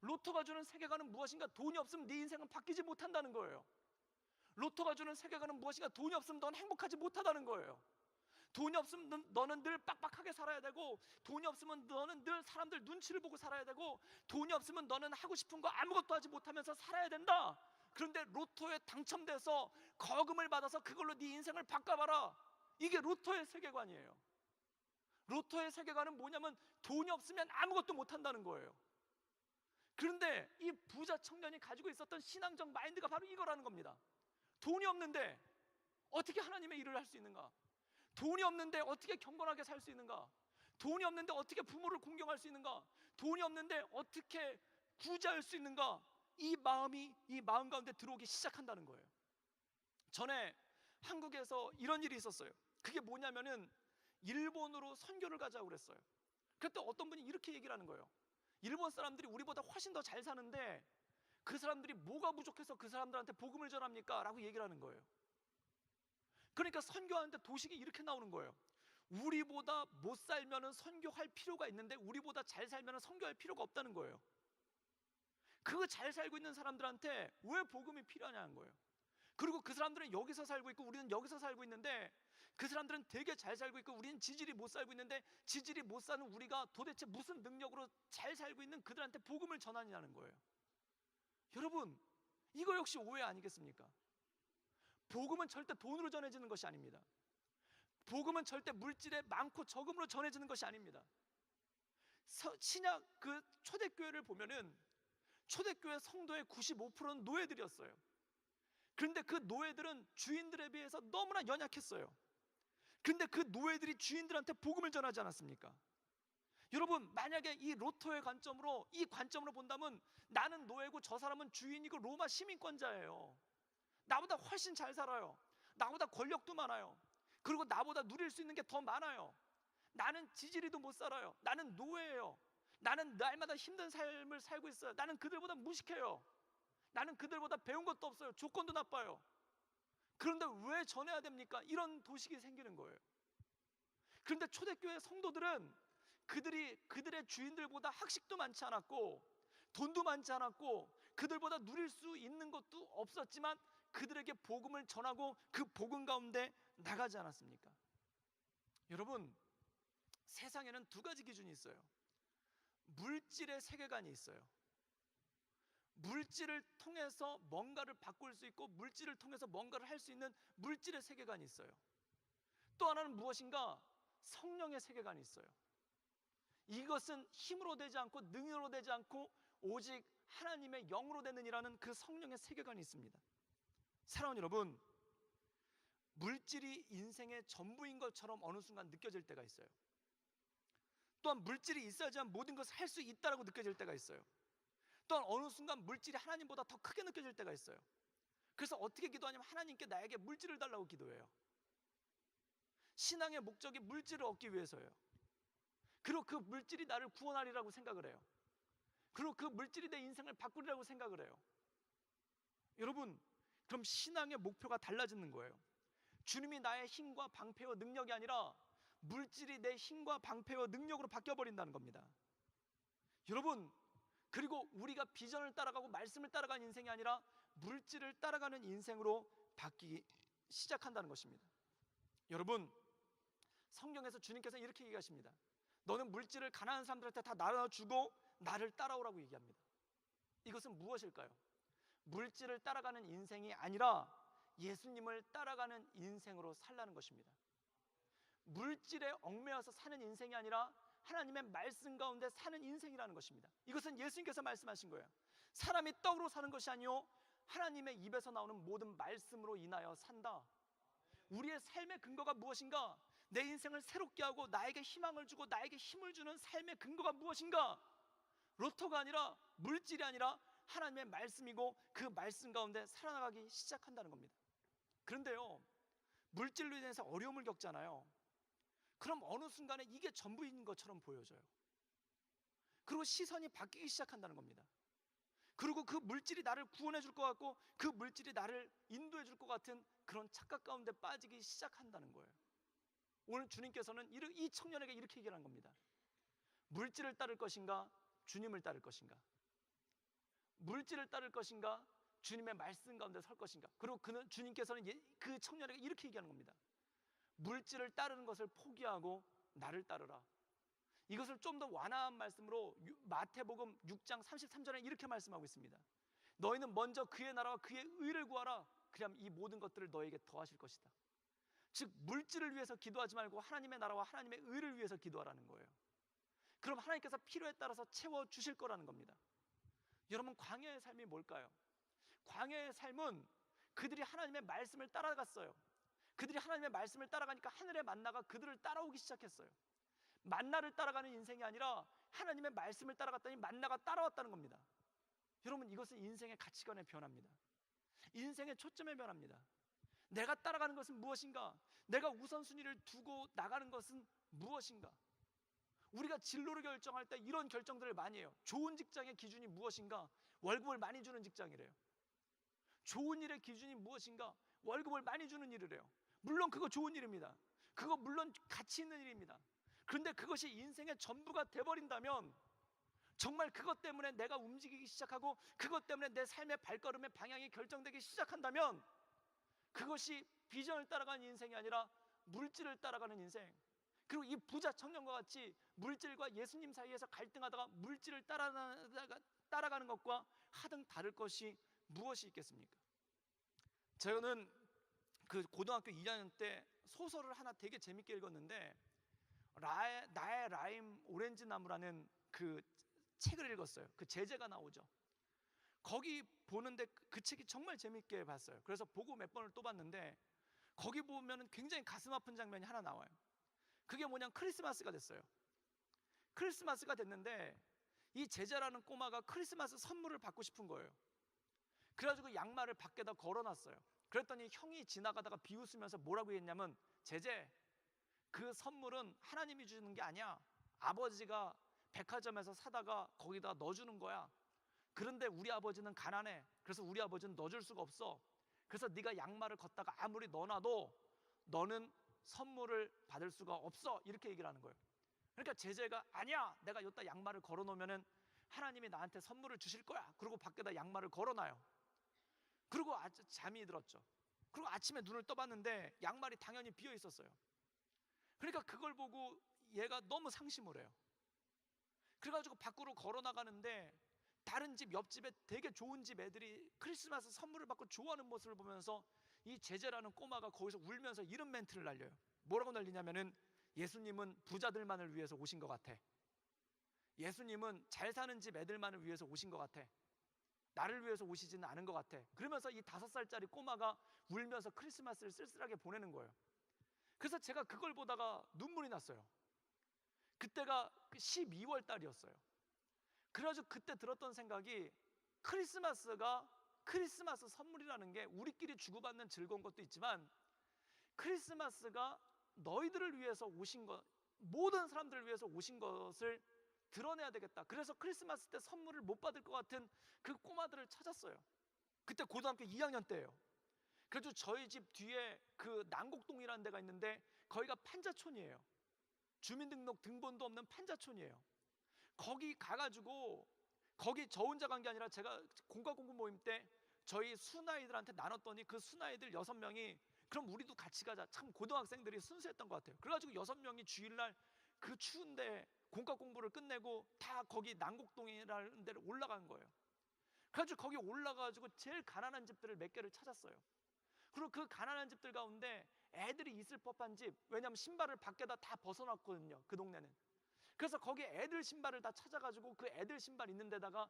로또가 주는 세계관은 무엇인가? 돈이 없으면 네 인생은 바뀌지 못한다는 거예요. 로또가 주는 세계관은 무엇인가? 돈이 없으면 넌 행복하지 못하다는 거예요. 돈이 없으면 너는 늘 빡빡하게 살아야 되고, 돈이 없으면 너는 늘 사람들 눈치를 보고 살아야 되고, 돈이 없으면 너는 하고 싶은 거 아무것도 하지 못하면서 살아야 된다. 그런데 로또에 당첨돼서 거금을 받아서 그걸로 네 인생을 바꿔봐라, 이게 로또의 세계관이에요. 로또의 세계관은 뭐냐면, 돈이 없으면 아무것도 못한다는 거예요. 그런데 이 부자 청년이 가지고 있었던 신앙적 마인드가 바로 이거라는 겁니다. 돈이 없는데 어떻게 하나님의 일을 할 수 있는가? 돈이 없는데 어떻게 경건하게 살 수 있는가? 돈이 없는데 어떻게 부모를 공경할 수 있는가? 돈이 없는데 어떻게 구제할 수 있는가? 이 마음 가운데 들어오기 시작한다는 거예요. 전에 한국에서 이런 일이 있었어요. 그게 뭐냐면은, 일본으로 선교를 가자고 그랬어요. 그때 어떤 분이 이렇게 얘기를 하는 거예요. 일본 사람들이 우리보다 훨씬 더 잘 사는데 그 사람들이 뭐가 부족해서 그 사람들한테 복음을 전합니까? 라고 얘기를 하는 거예요. 그러니까 선교하는데 도식이 이렇게 나오는 거예요. 우리보다 못 살면은 선교할 필요가 있는데 우리보다 잘 살면은 선교할 필요가 없다는 거예요. 그 잘 살고 있는 사람들한테 왜 복음이 필요하냐는 거예요. 그리고 그 사람들은 여기서 살고 있고 우리는 여기서 살고 있는데, 그 사람들은 되게 잘 살고 있고 우리는 지질이 못 살고 있는데, 지질이 못 사는 우리가 도대체 무슨 능력으로 잘 살고 있는 그들한테 복음을 전하냐는 거예요. 여러분, 이거 역시 오해 아니겠습니까? 복음은 절대 돈으로 전해지는 것이 아닙니다. 복음은 절대 물질의 많고 적음으로 전해지는 것이 아닙니다. 신약 그 초대교회를 보면은 초대교회 성도의 95%는 노예들이었어요. 그런데 그 노예들은 주인들에 비해서 너무나 연약했어요. 그런데 그 노예들이 주인들한테 복음을 전하지 않았습니까? 여러분, 만약에 이 로또의 관점으로, 이 관점으로 본다면 나는 노예고 저 사람은 주인이고 로마 시민권자예요. 나보다 훨씬 잘 살아요. 나보다 권력도 많아요. 그리고 나보다 누릴 수 있는 게 더 많아요. 나는 지지리도 못 살아요. 나는 노예예요. 나는 날마다 힘든 삶을 살고 있어요. 나는 그들보다 무식해요. 나는 그들보다 배운 것도 없어요. 조건도 나빠요. 그런데 왜 전해야 됩니까? 이런 도식이 생기는 거예요. 그런데 초대교회 성도들은 그들의 주인들보다 학식도 많지 않았고 돈도 많지 않았고 그들보다 누릴 수 있는 것도 없었지만 그들에게 복음을 전하고 그 복음 가운데 나가지 않았습니까? 여러분, 세상에는 두 가지 기준이 있어요. 물질의 세계관이 있어요. 물질을 통해서 뭔가를 바꿀 수 있고 물질을 통해서 뭔가를 할 수 있는 물질의 세계관이 있어요. 또 하나는 무엇인가? 성령의 세계관이 있어요. 이것은 힘으로 되지 않고 능력으로 되지 않고 오직 하나님의 영으로 되느니라는 그 성령의 세계관이 있습니다. 사랑하는 여러분, 물질이 인생의 전부인 것처럼 어느 순간 느껴질 때가 있어요. 또한 물질이 있어야지만 모든 것을 할 수 있다라고 느껴질 때가 있어요. 또한 어느 순간 물질이 하나님보다 더 크게 느껴질 때가 있어요. 그래서 어떻게 기도하냐면 하나님께 나에게 물질을 달라고 기도해요. 신앙의 목적이 물질을 얻기 위해서예요. 그리고 그 물질이 나를 구원하리라고 생각을 해요. 그리고 그 물질이 내 인생을 바꾸리라고 생각을 해요. 여러분, 그럼 신앙의 목표가 달라지는 거예요. 주님이 나의 힘과 방패와 능력이 아니라 물질이 내 힘과 방패와 능력으로 바뀌어버린다는 겁니다. 여러분, 그리고 우리가 비전을 따라가고 말씀을 따라가는 인생이 아니라 물질을 따라가는 인생으로 바뀌기 시작한다는 것입니다. 여러분, 성경에서 주님께서 이렇게 얘기하십니다. 너는 물질을 가난한 사람들한테 다 나눠주고 나를 따라오라고 얘기합니다. 이것은 무엇일까요? 물질을 따라가는 인생이 아니라 예수님을 따라가는 인생으로 살라는 것입니다. 물질에 얽매여서 사는 인생이 아니라 하나님의 말씀 가운데 사는 인생이라는 것입니다. 이것은 예수님께서 말씀하신 거예요. 사람이 떡으로 사는 것이 아니요 하나님의 입에서 나오는 모든 말씀으로 인하여 산다. 우리의 삶의 근거가 무엇인가? 내 인생을 새롭게 하고 나에게 희망을 주고 나에게 힘을 주는 삶의 근거가 무엇인가? 로또가 아니라 물질이 아니라 하나님의 말씀이고 그 말씀 가운데 살아나가기 시작한다는 겁니다. 그런데요, 물질로 인해서 어려움을 겪잖아요. 그럼 어느 순간에 이게 전부인 것처럼 보여져요. 그리고 시선이 바뀌기 시작한다는 겁니다. 그리고 그 물질이 나를 구원해 줄 것 같고 그 물질이 나를 인도해 줄 것 같은 그런 착각 가운데 빠지기 시작한다는 거예요. 오늘 주님께서는 이 청년에게 이렇게 얘기한 겁니다. 물질을 따를 것인가? 주님을 따를 것인가? 물질을 따를 것인가? 주님의 말씀 가운데 설 것인가? 그리고 주님께서는 그 청년에게 이렇게 얘기하는 겁니다. 물질을 따르는 것을 포기하고 나를 따르라. 이것을 좀 더 완화한 말씀으로 마태복음 6장 33절에 이렇게 말씀하고 있습니다. 너희는 먼저 그의 나라와 그의 의를 구하라. 그럼 이 모든 것들을 너에게 더하실 것이다. 즉 물질을 위해서 기도하지 말고 하나님의 나라와 하나님의 의를 위해서 기도하라는 거예요. 그럼 하나님께서 필요에 따라서 채워주실 거라는 겁니다. 여러분, 광야의 삶이 뭘까요? 광야의 삶은 그들이 하나님의 말씀을 따라갔어요. 그들이 하나님의 말씀을 따라가니까 하늘의 만나가 그들을 따라오기 시작했어요. 만나를 따라가는 인생이 아니라 하나님의 말씀을 따라갔더니 만나가 따라왔다는 겁니다. 여러분, 이것은 인생의 가치관의 변화입니다. 인생의 초점의 변화입니다. 내가 따라가는 것은 무엇인가? 내가 우선순위를 두고 나가는 것은 무엇인가? 우리가 진로를 결정할 때 이런 결정들을 많이 해요. 좋은 직장의 기준이 무엇인가? 월급을 많이 주는 직장이래요. 좋은 일의 기준이 무엇인가? 월급을 많이 주는 일을 해요. 물론 그거 좋은 일입니다. 그거 물론 가치 있는 일입니다. 그런데 그것이 인생의 전부가 돼버린다면, 정말 그것 때문에 내가 움직이기 시작하고 그것 때문에 내 삶의 발걸음의 방향이 결정되기 시작한다면, 그것이 비전을 따라가는 인생이 아니라 물질을 따라가는 인생, 그리고 이 부자 청년과 같이 물질과 예수님 사이에서 갈등하다가 물질을 따라가는 것과 하등 다를 것이 무엇이 있겠습니까? 저는 그 고등학교 2학년 때 소설을 하나 되게 재밌게 읽었는데, 나의 라임 오렌지 나무라는 그 책을 읽었어요. 그 제재가 나오죠. 거기 보는데 그 책이 정말 재밌게 봤어요. 그래서 보고 몇 번을 또 봤는데, 거기 보면은 굉장히 가슴 아픈 장면이 하나 나와요. 그게 뭐냐면 크리스마스가 됐어요. 크리스마스가 됐는데 이 제자라는 꼬마가 크리스마스 선물을 받고 싶은 거예요. 그래가지고 양말을 밖에다 걸어놨어요. 그랬더니 형이 지나가다가 비웃으면서 뭐라고 했냐면, 제재, 그 선물은 하나님이 주는 게 아니야. 아버지가 백화점에서 사다가 거기다 넣어주는 거야. 그런데 우리 아버지는 가난해. 그래서 우리 아버지는 넣어줄 수가 없어. 그래서 네가 양말을 걷다가 아무리 넣어놔도 너는 선물을 받을 수가 없어. 이렇게 얘기를 하는 거예요. 그러니까 제재가, 아니야, 내가 여기다 양말을 걸어놓으면 하나님이 나한테 선물을 주실 거야. 그리고 밖에다 양말을 걸어놔요. 그리고 잠이 들었죠. 그리고 아침에 눈을 떠봤는데 양말이 당연히 비어 있었어요. 그러니까 그걸 보고 얘가 너무 상심을 해요. 그래가지고 밖으로 걸어 나가는데 다른 집, 옆집에 되게 좋은 집 애들이 크리스마스 선물을 받고 좋아하는 모습을 보면서 이 제재라는 꼬마가 거기서 울면서 이런 멘트를 날려요. 뭐라고 날리냐면은, 예수님은 부자들만을 위해서 오신 것 같아. 예수님은 잘 사는 집 애들만을 위해서 오신 것 같아. 나를 위해서 오시지는 않은 것 같아. 그러면서 이 5살짜리 꼬마가 울면서 크리스마스를 쓸쓸하게 보내는 거예요. 그래서 제가 그걸 보다가 눈물이 났어요. 그때가 12월 달이었어요. 그래가지고 그때 들었던 생각이, 크리스마스가 크리스마스 선물이라는 게 우리끼리 주고받는 즐거운 것도 있지만, 크리스마스가 너희들을 위해서 오신 것, 모든 사람들을 위해서 오신 것을 드러내야 되겠다. 그래서 크리스마스 때 선물을 못 받을 것 같은 그 꼬마들을 찾았어요. 그때 고등학교 2학년 때예요. 그래서 저희 집 뒤에 그 난곡동이라는 데가 있는데 거기가 판자촌이에요. 주민등록 등본도 없는 판자촌이에요. 거기 가가지고, 거기 저 혼자 간 게 아니라 제가 공과공부 모임 때 저희 순아이들한테 나눴더니 그 순아이들 6명이 그럼 우리도 같이 가자. 참 고등학생들이 순수했던 것 같아요. 그래가지고 6명이 주일날 그 추운데 공과 공부를 끝내고 다 거기 난곡동이라는 데를 올라간 거예요. 그래가지고 거기 올라가가지고 제일 가난한 집들을 몇 개를 찾았어요. 그리고 그 가난한 집들 가운데 애들이 있을 법한 집, 왜냐하면 신발을 밖에다 다 벗어놨거든요, 그 동네는. 그래서 거기 애들 신발을 다 찾아가지고 그 애들 신발 있는 데다가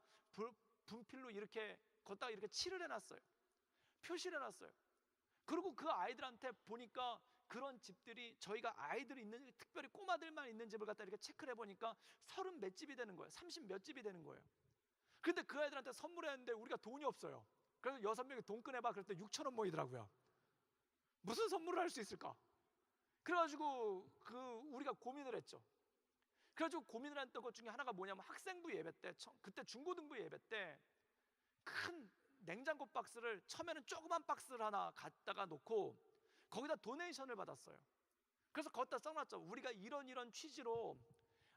분필로 이렇게 걷다가 이렇게 칠을 해놨어요. 표시를 해놨어요. 그리고 그 아이들한테 보니까 그런 집들이, 저희가 아이들이 있는, 특별히 꼬마들만 있는 집을 갖다 이렇게 체크를 해보니까 30 몇 집이 되는 거예요. 30 몇 집이 되는 거예요. 근데 그 아이들한테 선물했는데 우리가 돈이 없어요. 그래서 6명이 돈 꺼내봐 그랬더니 6,000원 모이더라고요. 무슨 선물을 할 수 있을까? 그래가지고 우리가 고민을 했죠. 그래가지고 고민을 했던 것 중에 하나가 뭐냐면, 학생부 예배 때, 그때 중고등부 예배 때 큰 냉장고 박스를, 처음에는 조그만 박스를 하나 갖다가 놓고 거기다 도네이션을 받았어요. 그래서 거기다 써놨죠. 우리가 이런 취지로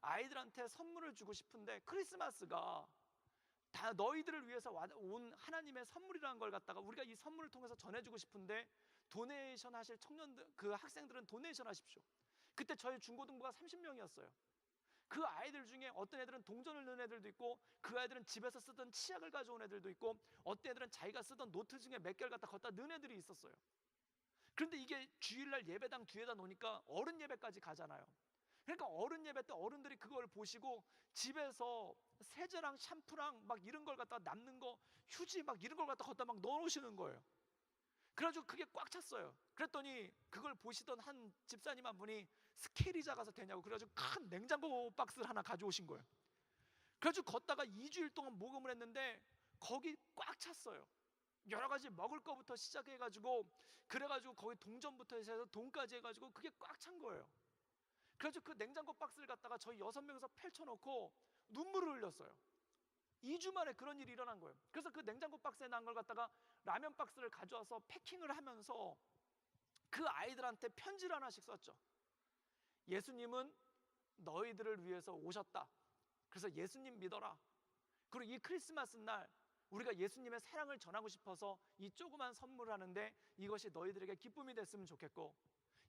아이들한테 선물을 주고 싶은데, 크리스마스가 다 너희들을 위해서 온 하나님의 선물이라는 걸 갖다가 우리가 이 선물을 통해서 전해주고 싶은데, 도네이션 하실 청년들, 그 학생들은 도네이션 하십시오. 그때 저희 중고등부가 30명이었어요. 그 아이들 중에 어떤 애들은 동전을 넣은 애들도 있고, 그 아이들은 집에서 쓰던 치약을 가져온 애들도 있고, 어떤 애들은 자기가 쓰던 노트 중에 몇 개를 갖다 걷다 넣은 애들이 있었어요. 그런데 이게 주일날 예배당 뒤에다 놓으니까 어른 예배까지 가잖아요. 그러니까 어른 예배 때 어른들이 그걸 보시고 집에서 세제랑 샴푸랑 막 이런 걸 갖다 남는 거, 휴지 막 이런 걸 갖다 걷다 막 넣어놓으시는 거예요. 그래가지고 그게 꽉 찼어요. 그랬더니 그걸 보시던 한 집사님 한 분이 스케일이 작아서 되냐고 그래가지고 큰 냉장고 박스를 하나 가져오신 거예요. 그래가지고 걷다가 2주일 동안 모금을 했는데 거기 꽉 찼어요. 여러 가지 먹을 거부터 시작해가지고, 그래가지고 거기 동전부터 해서 돈까지 해가지고 그게 꽉 찬 거예요. 그래서 그 냉장고 박스를 갖다가 저희 6명이서 펼쳐놓고 눈물을 흘렸어요. 2주 만에 그런 일이 일어난 거예요. 그래서 그 냉장고 박스에 난 걸 갖다가 라면 박스를 가져와서 패킹을 하면서 그 아이들한테 편지를 하나씩 썼죠. 예수님은 너희들을 위해서 오셨다. 그래서 예수님 믿어라. 그리고 이 크리스마스 날 우리가 예수님의 사랑을 전하고 싶어서 이 조그만 선물을 하는데 이것이 너희들에게 기쁨이 됐으면 좋겠고,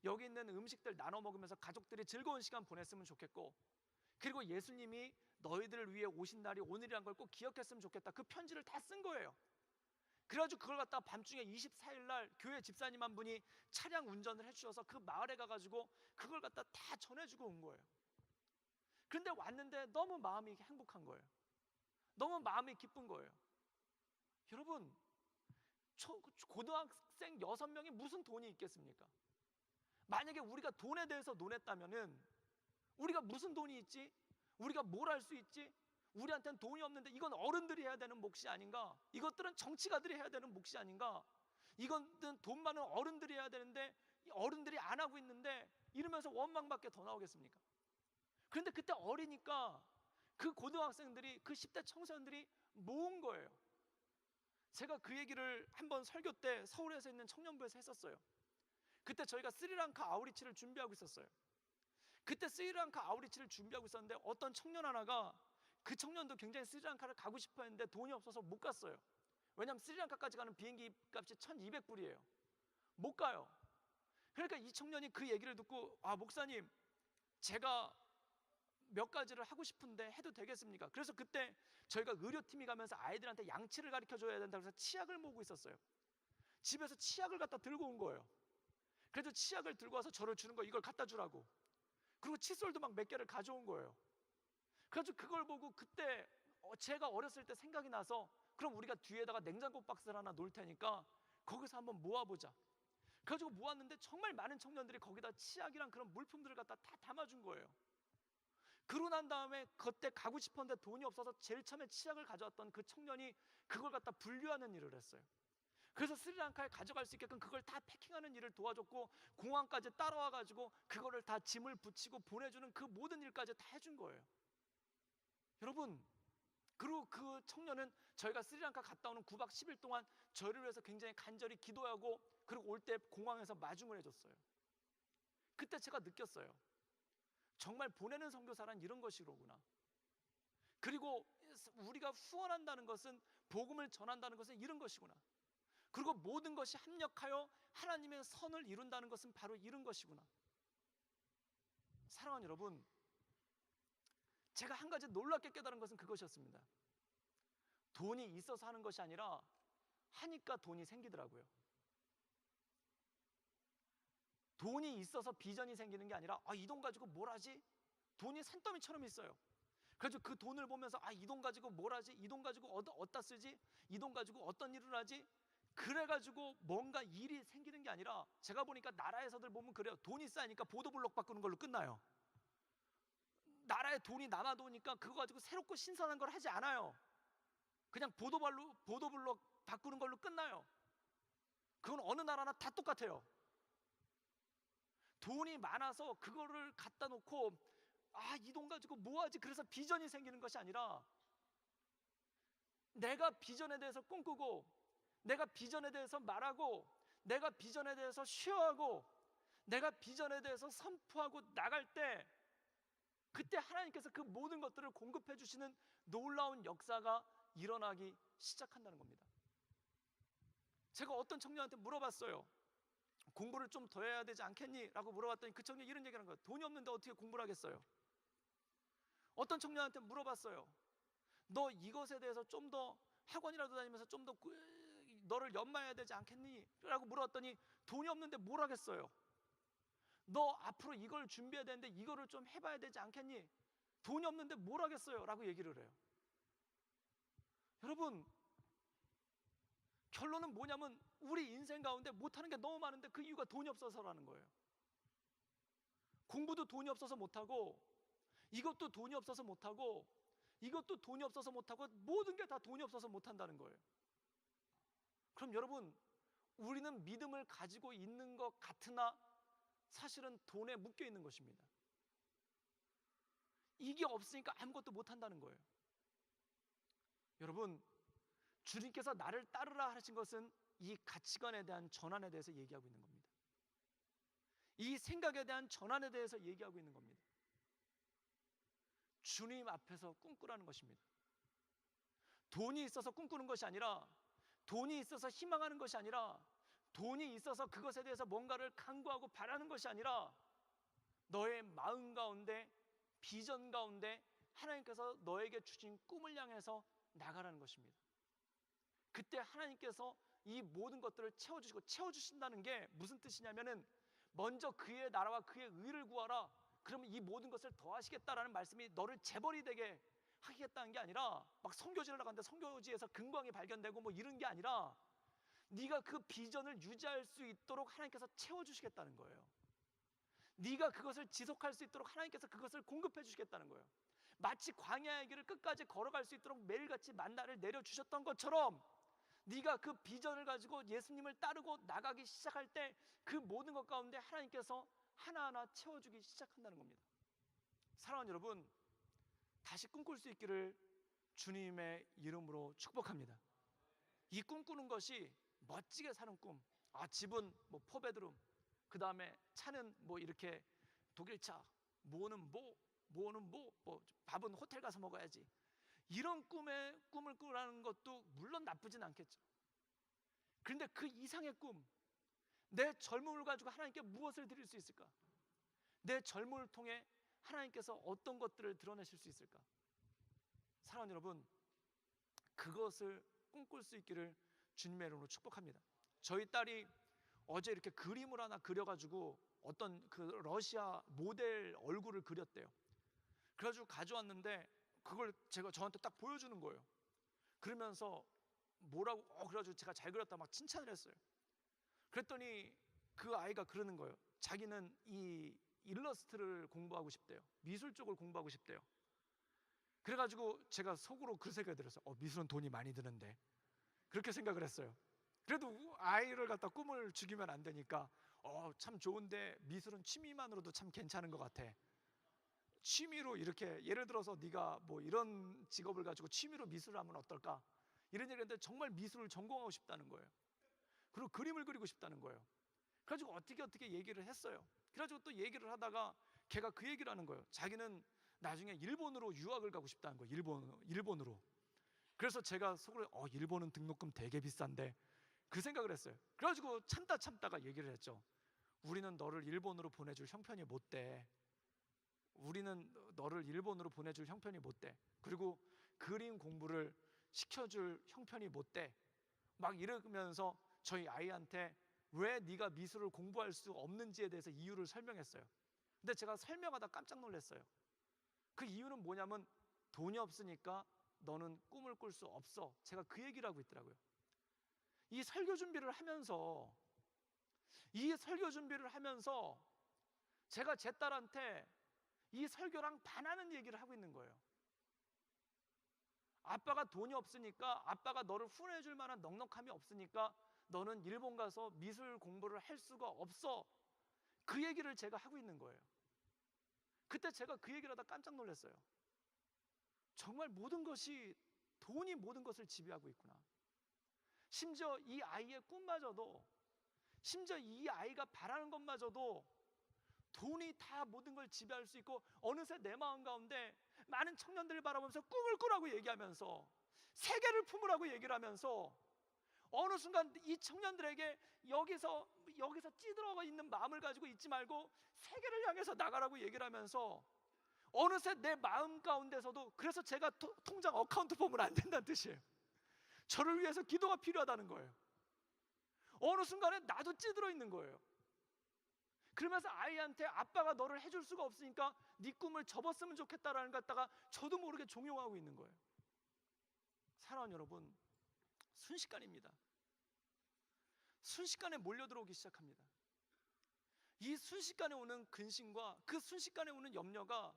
여기 있는 음식들 나눠 먹으면서 가족들이 즐거운 시간 보냈으면 좋겠고, 그리고 예수님이 너희들을 위해 오신 날이 오늘이란 걸 꼭 기억했으면 좋겠다. 그 편지를 다 쓴 거예요. 그래가지고 그걸 갖다가 밤중에 24일 날 교회 집사님 한 분이 차량 운전을 해주셔서 그 마을에 가가지고 그걸 갖다 다 전해주고 온 거예요. 그런데 왔는데 너무 마음이 행복한 거예요. 너무 마음이 기쁜 거예요. 여러분, 고등학생 6명이 무슨 돈이 있겠습니까? 만약에 우리가 돈에 대해서 논했다면은, 우리가 무슨 돈이 있지? 우리가 뭘 할 수 있지? 우리한테는 돈이 없는데 이건 어른들이 해야 되는 몫이 아닌가? 이것들은 정치가들이 해야 되는 몫이 아닌가? 이건 돈 많은 어른들이 해야 되는데 어른들이 안 하고 있는데, 이러면서 원망밖에 더 나오겠습니까? 그런데 그때 어리니까 그 고등학생들이, 그 10대 청소년들이 모은 거예요. 제가 그 얘기를 한번 설교 때 서울에서 있는 청년부에서 했었어요. 그때 저희가 스리랑카 아우리치를 준비하고 있었어요. 그때 스리랑카 아우리치를 준비하고 있었는데 어떤 청년 하나가, 그 청년도 굉장히 스리랑카를 가고 싶어 했는데 돈이 없어서 못 갔어요. 왜냐하면 스리랑카까지 가는 비행기 값이 1,200불이에요. 못 가요. 그러니까 이 청년이 그 얘기를 듣고, 아, 목사님, 제가 몇 가지를 하고 싶은데 해도 되겠습니까? 그래서 그때 저희가 의료팀이 가면서 아이들한테 양치를 가르쳐줘야 된다고 해서 치약을 모으고 있었어요. 집에서 치약을 갖다 들고 온 거예요. 그래서 치약을 들고 와서 저를 주는 거, 이걸 갖다 주라고. 그리고 칫솔도 막 몇 개를 가져온 거예요. 그래서 그걸 보고 그때 제가 어렸을 때 생각이 나서, 그럼 우리가 뒤에다가 냉장고 박스를 하나 놓을 테니까 거기서 한번 모아보자. 그래가지고 모았는데 정말 많은 청년들이 거기다 치약이랑 그런 물품들을 갖다 다 담아준 거예요. 그러고 난 다음에 그때 가고 싶었는데 돈이 없어서 제일 처음에 치약을 가져왔던 그 청년이 그걸 갖다 분류하는 일을 했어요. 그래서 스리랑카에 가져갈 수 있게끔 그걸 다 패킹하는 일을 도와줬고, 공항까지 따라와가지고 그거를 다 짐을 붙이고 보내주는 그 모든 일까지 다 해준 거예요. 여러분, 그리고 그 청년은 저희가 스리랑카 갔다 오는 9박 10일 동안 저를 위해서 굉장히 간절히 기도하고, 그리고 올 때 공항에서 마중을 해줬어요. 그때 제가 느꼈어요. 정말 보내는 선교사란 이런 것이로구나. 그리고 우리가 후원한다는 것은, 복음을 전한다는 것은 이런 것이구나. 그리고 모든 것이 합력하여 하나님의 선을 이룬다는 것은 바로 이런 것이구나. 사랑하는 여러분, 제가 한 가지 놀랍게 깨달은 것은 그것이었습니다. 돈이 있어서 하는 것이 아니라 하니까 돈이 생기더라고요. 돈이 있어서 비전이 생기는 게 아니라, 이 돈 가지고 뭘 하지? 돈이 산더미처럼 있어요. 그래서 그 돈을 보면서, 이 돈 가지고 뭘 하지? 이 돈 가지고 어디다 쓰지? 이 돈 가지고 어떤 일을 하지? 그래가지고 뭔가 일이 생기는 게 아니라, 제가 보니까 나라에서들 보면 그래요. 돈이 쌓이니까 보도블록 바꾸는 걸로 끝나요. 나라에 돈이 남아도니까 그거 가지고 새롭고 신선한 걸 하지 않아요. 그냥 보도블록 바꾸는 걸로 끝나요. 그건 어느 나라나 다 똑같아요. 돈이 많아서 그거를 갖다 놓고, 이 돈 가지고 뭐 하지? 그래서 비전이 생기는 것이 아니라, 내가 비전에 대해서 꿈꾸고, 내가 비전에 대해서 말하고, 내가 비전에 대해서 쉐어하고, 내가 비전에 대해서 선포하고 나갈 때, 그때 하나님께서 그 모든 것들을 공급해 주시는 놀라운 역사가 일어나기 시작한다는 겁니다. 제가 어떤 청년한테 물어봤어요. 공부를 좀 더 해야 되지 않겠니? 라고 물어봤더니 그 청년이 이런 얘기를 한 거예요. 돈이 없는데 어떻게 공부를 하겠어요? 어떤 청년한테 물어봤어요. 너 이것에 대해서 좀 더 학원이라도 다니면서 좀 더 너를 연마해야 되지 않겠니? 라고 물어봤더니 돈이 없는데 뭘 하겠어요? 너 앞으로 이걸 준비해야 되는데 이거를 좀 해봐야 되지 않겠니? 돈이 없는데 뭘 하겠어요? 라고 얘기를 해요. 여러분, 결론은 뭐냐면 우리 인생 가운데 못하는 게 너무 많은데 그 이유가 돈이 없어서라는 거예요. 공부도 돈이 없어서 못하고, 이것도 돈이 없어서 못하고, 이것도 돈이 없어서 못하고, 모든 게 다 돈이 없어서 못한다는 거예요. 그럼 여러분, 우리는 믿음을 가지고 있는 것 같으나 사실은 돈에 묶여 있는 것입니다. 이게 없으니까 아무것도 못한다는 거예요. 여러분, 주님께서 나를 따르라 하신 것은 이 가치관에 대한 전환에 대해서 얘기하고 있는 겁니다. 이 생각에 대한 전환에 대해서 얘기하고 있는 겁니다. 주님 앞에서 꿈꾸라는 것입니다. 돈이 있어서 꿈꾸는 것이 아니라, 돈이 있어서 희망하는 것이 아니라, 돈이 있어서 그것에 대해서 뭔가를 강구하고 바라는 것이 아니라 너의 마음 가운데, 비전 가운데 하나님께서 너에게 주신 꿈을 향해서 나가라는 것입니다. 그때 하나님께서 이 모든 것들을 채워주시고, 채워주신다는 게 무슨 뜻이냐면은 먼저 그의 나라와 그의 의를 구하라, 그러면 이 모든 것을 더하시겠다라는 말씀이 너를 재벌이 되게 하겠다는 게 아니라, 막 선교지를 나갔는데 선교지에서 금광이 발견되고 뭐 이런 게 아니라 네가 그 비전을 유지할 수 있도록 하나님께서 채워주시겠다는 거예요. 네가 그것을 지속할 수 있도록 하나님께서 그것을 공급해 주시겠다는 거예요. 마치 광야의 길을 끝까지 걸어갈 수 있도록 매일같이 만나를 내려주셨던 것처럼 네가 그 비전을 가지고 예수님을 따르고 나가기 시작할 때 그 모든 것 가운데 하나님께서 하나하나 채워주기 시작한다는 겁니다. 사랑하는 여러분, 다시 꿈꿀 수 있기를 주님의 이름으로 축복합니다. 이 꿈꾸는 것이 멋지게 사는 꿈, 집은 뭐 포베드룸, 그 다음에 차는 뭐 이렇게 독일차, 뭐는 뭐 밥은 호텔 가서 먹어야지, 이런 꿈을 꾸라는 것도 물론 나쁘진 않겠죠. 그런데 그 이상의 꿈, 내 젊음을 가지고 하나님께 무엇을 드릴 수 있을까? 내 젊음을 통해 하나님께서 어떤 것들을 드러내실 수 있을까? 사랑하는 여러분, 그것을 꿈꿀 수 있기를 주님의 이름으로 축복합니다. 저희 딸이 어제 이렇게 그림을 하나 그려가지고 어떤 그 러시아 모델 얼굴을 그렸대요. 그래가지고 가져왔는데 그걸 제가 저한테 딱 보여주는 거예요. 그러면서 뭐라고 그래가지고 제가 잘 그렸다 막 칭찬을 했어요. 그랬더니 그 아이가 그러는 거예요. 자기는 이 일러스트를 공부하고 싶대요. 미술 쪽을 공부하고 싶대요. 그래가지고 제가 속으로 그 생각이 들었어요. 미술은 돈이 많이 드는데, 그렇게 생각을 했어요. 그래도 아이를 갖다 꿈을 죽이면 안 되니까 참 좋은데 미술은 취미만으로도 참 괜찮은 것 같아. 취미로 이렇게, 예를 들어서 네가 뭐 이런 직업을 가지고 취미로 미술을 하면 어떨까, 이런 얘기를 했는데 정말 미술을 전공하고 싶다는 거예요. 그리고 그림을 그리고 싶다는 거예요. 그래가지고 어떻게 얘기를 했어요. 그래가지고 또 얘기를 하다가 걔가 그 얘기를 하는 거예요. 자기는 나중에 일본으로 유학을 가고 싶다는 거예요. 일본으로. 그래서 제가 속으로 일본은 등록금 되게 비싼데, 그 생각을 했어요. 그래가지고 참다가 얘기를 했죠. 우리는 너를 일본으로 보내줄 형편이 못 돼. 우리는 너를 일본으로 보내줄 형편이 못 돼. 그리고 그림 공부를 시켜줄 형편이 못 돼. 막 이러면서 저희 아이한테 왜 네가 미술을 공부할 수 없는지에 대해서 이유를 설명했어요. 근데 제가 설명하다 깜짝 놀랐어요. 그 이유는 뭐냐면 돈이 없으니까 너는 꿈을 꿀 수 없어. 제가 그 얘기를 하고 있더라고요. 이 설교 준비를 하면서 제가 제 딸한테 이 설교랑 반하는 얘기를 하고 있는 거예요. 아빠가 돈이 없으니까, 아빠가 너를 후원해 줄 만한 넉넉함이 없으니까 너는 일본 가서 미술 공부를 할 수가 없어. 그 얘기를 제가 하고 있는 거예요. 그때 제가 그 얘기를 하다 깜짝 놀랐어요. 정말 모든 것이, 돈이 모든 것을 지배하고 있구나. 심지어 이 아이의 꿈마저도, 심지어 이 아이가 바라는 것마저도 돈이 다 모든 걸 지배할 수 있고, 어느새 내 마음 가운데 많은 청년들을 바라보면서 꿈을 꾸라고 얘기하면서, 세계를 품으라고 얘기를 하면서, 어느 순간 이 청년들에게 여기서 찌들어가 있는 마음을 가지고 있지 말고 세계를 향해서 나가라고 얘기를 하면서, 어느새 내 마음 가운데서도, 그래서 제가 통장 어카운트 보면 안 된다는 뜻이에요. 저를 위해서 기도가 필요하다는 거예요. 어느 순간에 나도 찌들어 있는 거예요. 그러면서 아이한테 아빠가 너를 해줄 수가 없으니까 네 꿈을 접었으면 좋겠다라는 것 갖다가 저도 모르게 종용하고 있는 거예요. 사랑하는 여러분, 순식간입니다. 순식간에 몰려들어오기 시작합니다. 이 순식간에 오는 근심과 그 순식간에 오는 염려가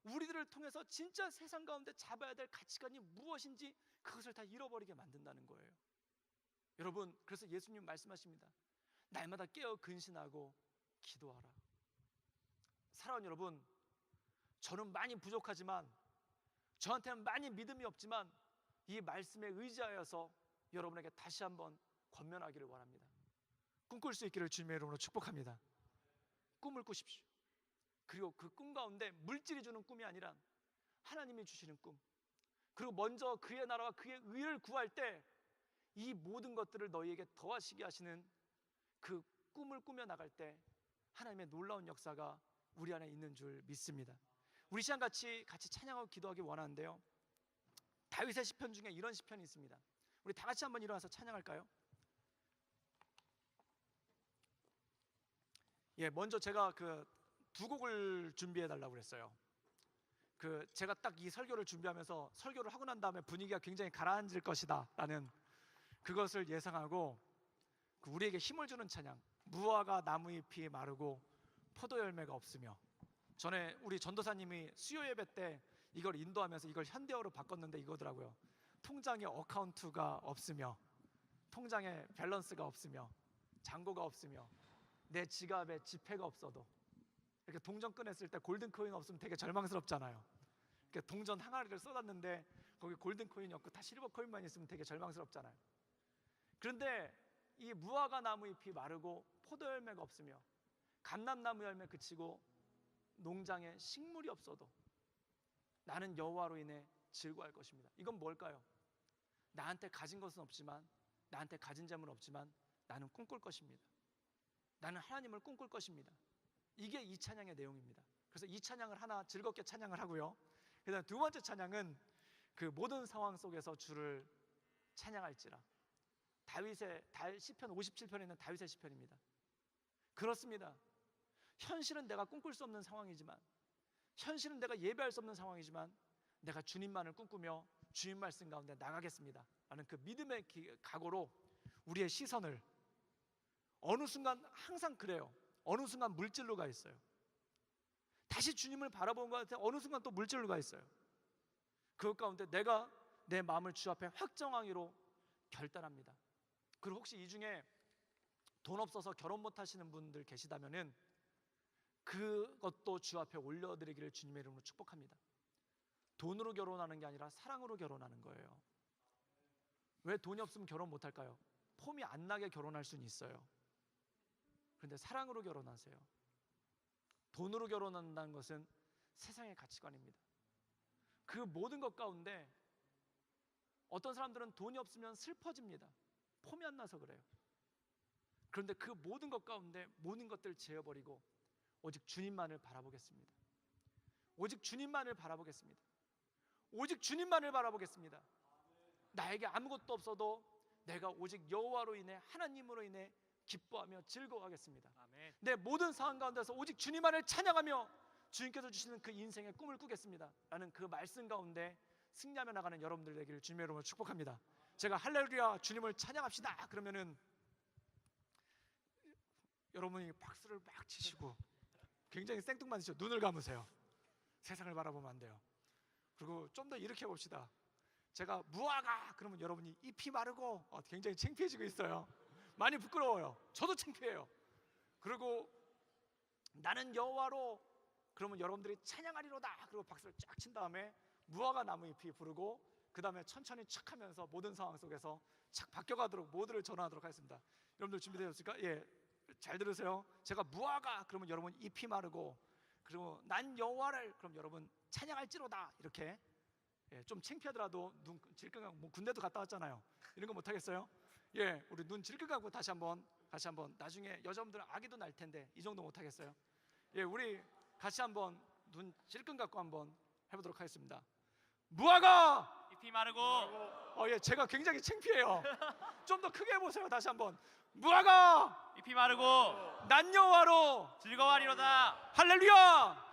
우리들을 통해서 진짜 세상 가운데 잡아야 될 가치관이 무엇인지 그것을 다 잃어버리게 만든다는 거예요. 여러분, 그래서 예수님 말씀하십니다. 날마다 깨어 근신하고 기도하라. 사랑하는 여러분, 저는 많이 부족하지만, 저한테는 많이 믿음이 없지만 이 말씀에 의지하여서 여러분에게 다시 한번 권면하기를 원합니다. 꿈꿀 수 있기를 주님의 이름으로 축복합니다. 꿈을 꾸십시오. 그리고 그 꿈 가운데 물질이 주는 꿈이 아니라 하나님이 주시는 꿈, 그리고 먼저 그의 나라와 그의 의를 구할 때 이 모든 것들을 너희에게 더하시게 하시는 그 꿈을 꾸며 나갈 때 하나님의 놀라운 역사가 우리 안에 있는 줄 믿습니다. 우리 시간 같이 찬양하고 기도하기 원하는데요, 다윗의 시편 중에 이런 시편이 있습니다. 우리 다 같이 한번 일어나서 찬양할까요? 예, 먼저 제가 그 두 곡을 준비해 달라고 그랬어요. 제가 딱 이 설교를 준비하면서 설교를 하고 난 다음에 분위기가 굉장히 가라앉을 것이다 라는 그것을 예상하고, 우리에게 힘을 주는 찬양, 무화과 나무잎이 마르고 포도 열매가 없으며. 전에 우리 전도사님이 수요 예배 때 이걸 인도하면서 이걸 현대어로 바꿨는데 이거더라고요. 통장에 어카운트가 없으며, 통장에 밸런스가 없으며, 잔고가 없으며, 내 지갑에 지폐가 없어도, 이렇게 동전 꺼냈을 때 골든 코인 없으면 되게 절망스럽잖아요. 이렇게 동전 항아리를 쏟았는데 거기 골든 코인이 없고 다 실버 코인만 있으면 되게 절망스럽잖아요. 그런데 이 무화과 나무 잎이 마르고 포도 열매가 없으며 감람나무 열매 그치고 농장에 식물이 없어도 나는 여호와로 인해 즐거워할 것입니다. 이건 뭘까요? 나한테 가진 것은 없지만, 나한테 가진 재물은 없지만 나는 꿈꿀 것입니다. 나는 하나님을 꿈꿀 것입니다. 이게 이 찬양의 내용입니다. 그래서 이 찬양을 하나 즐겁게 찬양을 하고요, 그다음 두 번째 찬양은 그 모든 상황 속에서 주를 찬양할지라. 다윗의 시편 57편에 있는 다윗의 시편입니다. 그렇습니다. 현실은 내가 꿈꿀 수 없는 상황이지만, 현실은 내가 예배할 수 없는 상황이지만, 내가 주님만을 꿈꾸며 주님 말씀 가운데 나가겠습니다 라는 그 믿음의 각오로 우리의 시선을, 어느 순간 항상 그래요, 어느 순간 물질로 가 있어요. 다시 주님을 바라보는 것 같아 어느 순간 또 물질로 가 있어요. 그것 가운데 내가 내 마음을 주 앞에 확정하기로 결단합니다. 그리고 혹시 이 중에 돈 없어서 결혼 못 하시는 분들 계시다면은 그것도 주 앞에 올려드리기를 주님의 이름으로 축복합니다. 돈으로 결혼하는 게 아니라 사랑으로 결혼하는 거예요. 왜 돈이 없으면 결혼 못 할까요? 폼이 안 나게 결혼할 수는 있어요. 그런데 사랑으로 결혼하세요. 돈으로 결혼한다는 것은 세상의 가치관입니다. 그 모든 것 가운데 어떤 사람들은 돈이 없으면 슬퍼집니다. 폼이 안 나서 그래요. 그런데 그 모든 것 가운데 모든 것들을 제어버리고 오직 주님만을 바라보겠습니다. 오직 주님만을 바라보겠습니다. 오직 주님만을 바라보겠습니다. 나에게 아무것도 없어도 내가 오직 여호와로 인해, 하나님으로 인해 기뻐하며 즐거워하겠습니다. 아멘. 내 모든 상황 가운데서 오직 주님만을 찬양하며 주님께서 주시는 그 인생의 꿈을 꾸겠습니다 라는 그 말씀 가운데 승리하며 나가는 여러분들 되기를 주님의 이름으로 축복합니다. 제가 할렐루야 주님을 찬양합시다 그러면은 여러분이 박수를 막 치시고 굉장히 생뚱맞으시죠. 눈을 감으세요. 세상을 바라보면 안 돼요. 그리고 좀 더 이렇게 봅시다. 제가 무화과 그러면 여러분이 잎이 마르고 굉장히 창피해지고 있어요. 많이 부끄러워요. 저도 창피해요. 그리고 나는 여호와로 그러면 여러분들이 찬양하리로다 그리고 박수를 쫙 친 다음에 무화과 나무 잎이 부르고 그 다음에 천천히 착 하면서 모든 상황 속에서 착 바뀌어가도록 모두를 전환하도록 하겠습니다. 여러분들 준비되셨습니까? 예, 잘 들으세요. 제가 무화과 그러면 여러분 잎이 마르고, 그리고 난 여호와를 그럼 여러분 찬양할지로다. 이렇게 좀 창피하더라도 눈 질끈 감고, 뭐 군대도 갔다 왔잖아요. 이런 거 못하겠어요? 예, 우리 눈 질끈 감고 다시 한번 나중에 여자분들은 아기도 날 텐데 이 정도 못하겠어요? 예, 우리 같이 한번 눈 질끈 감고 한번 해보도록 하겠습니다. 무화과 잎이 마르고 예, 제가 굉장히 창피해요. 좀 더 크게 해보세요. 다시 한번 무화과 잎이 마르고 난 여호와로 즐거워하리로다. 할렐루야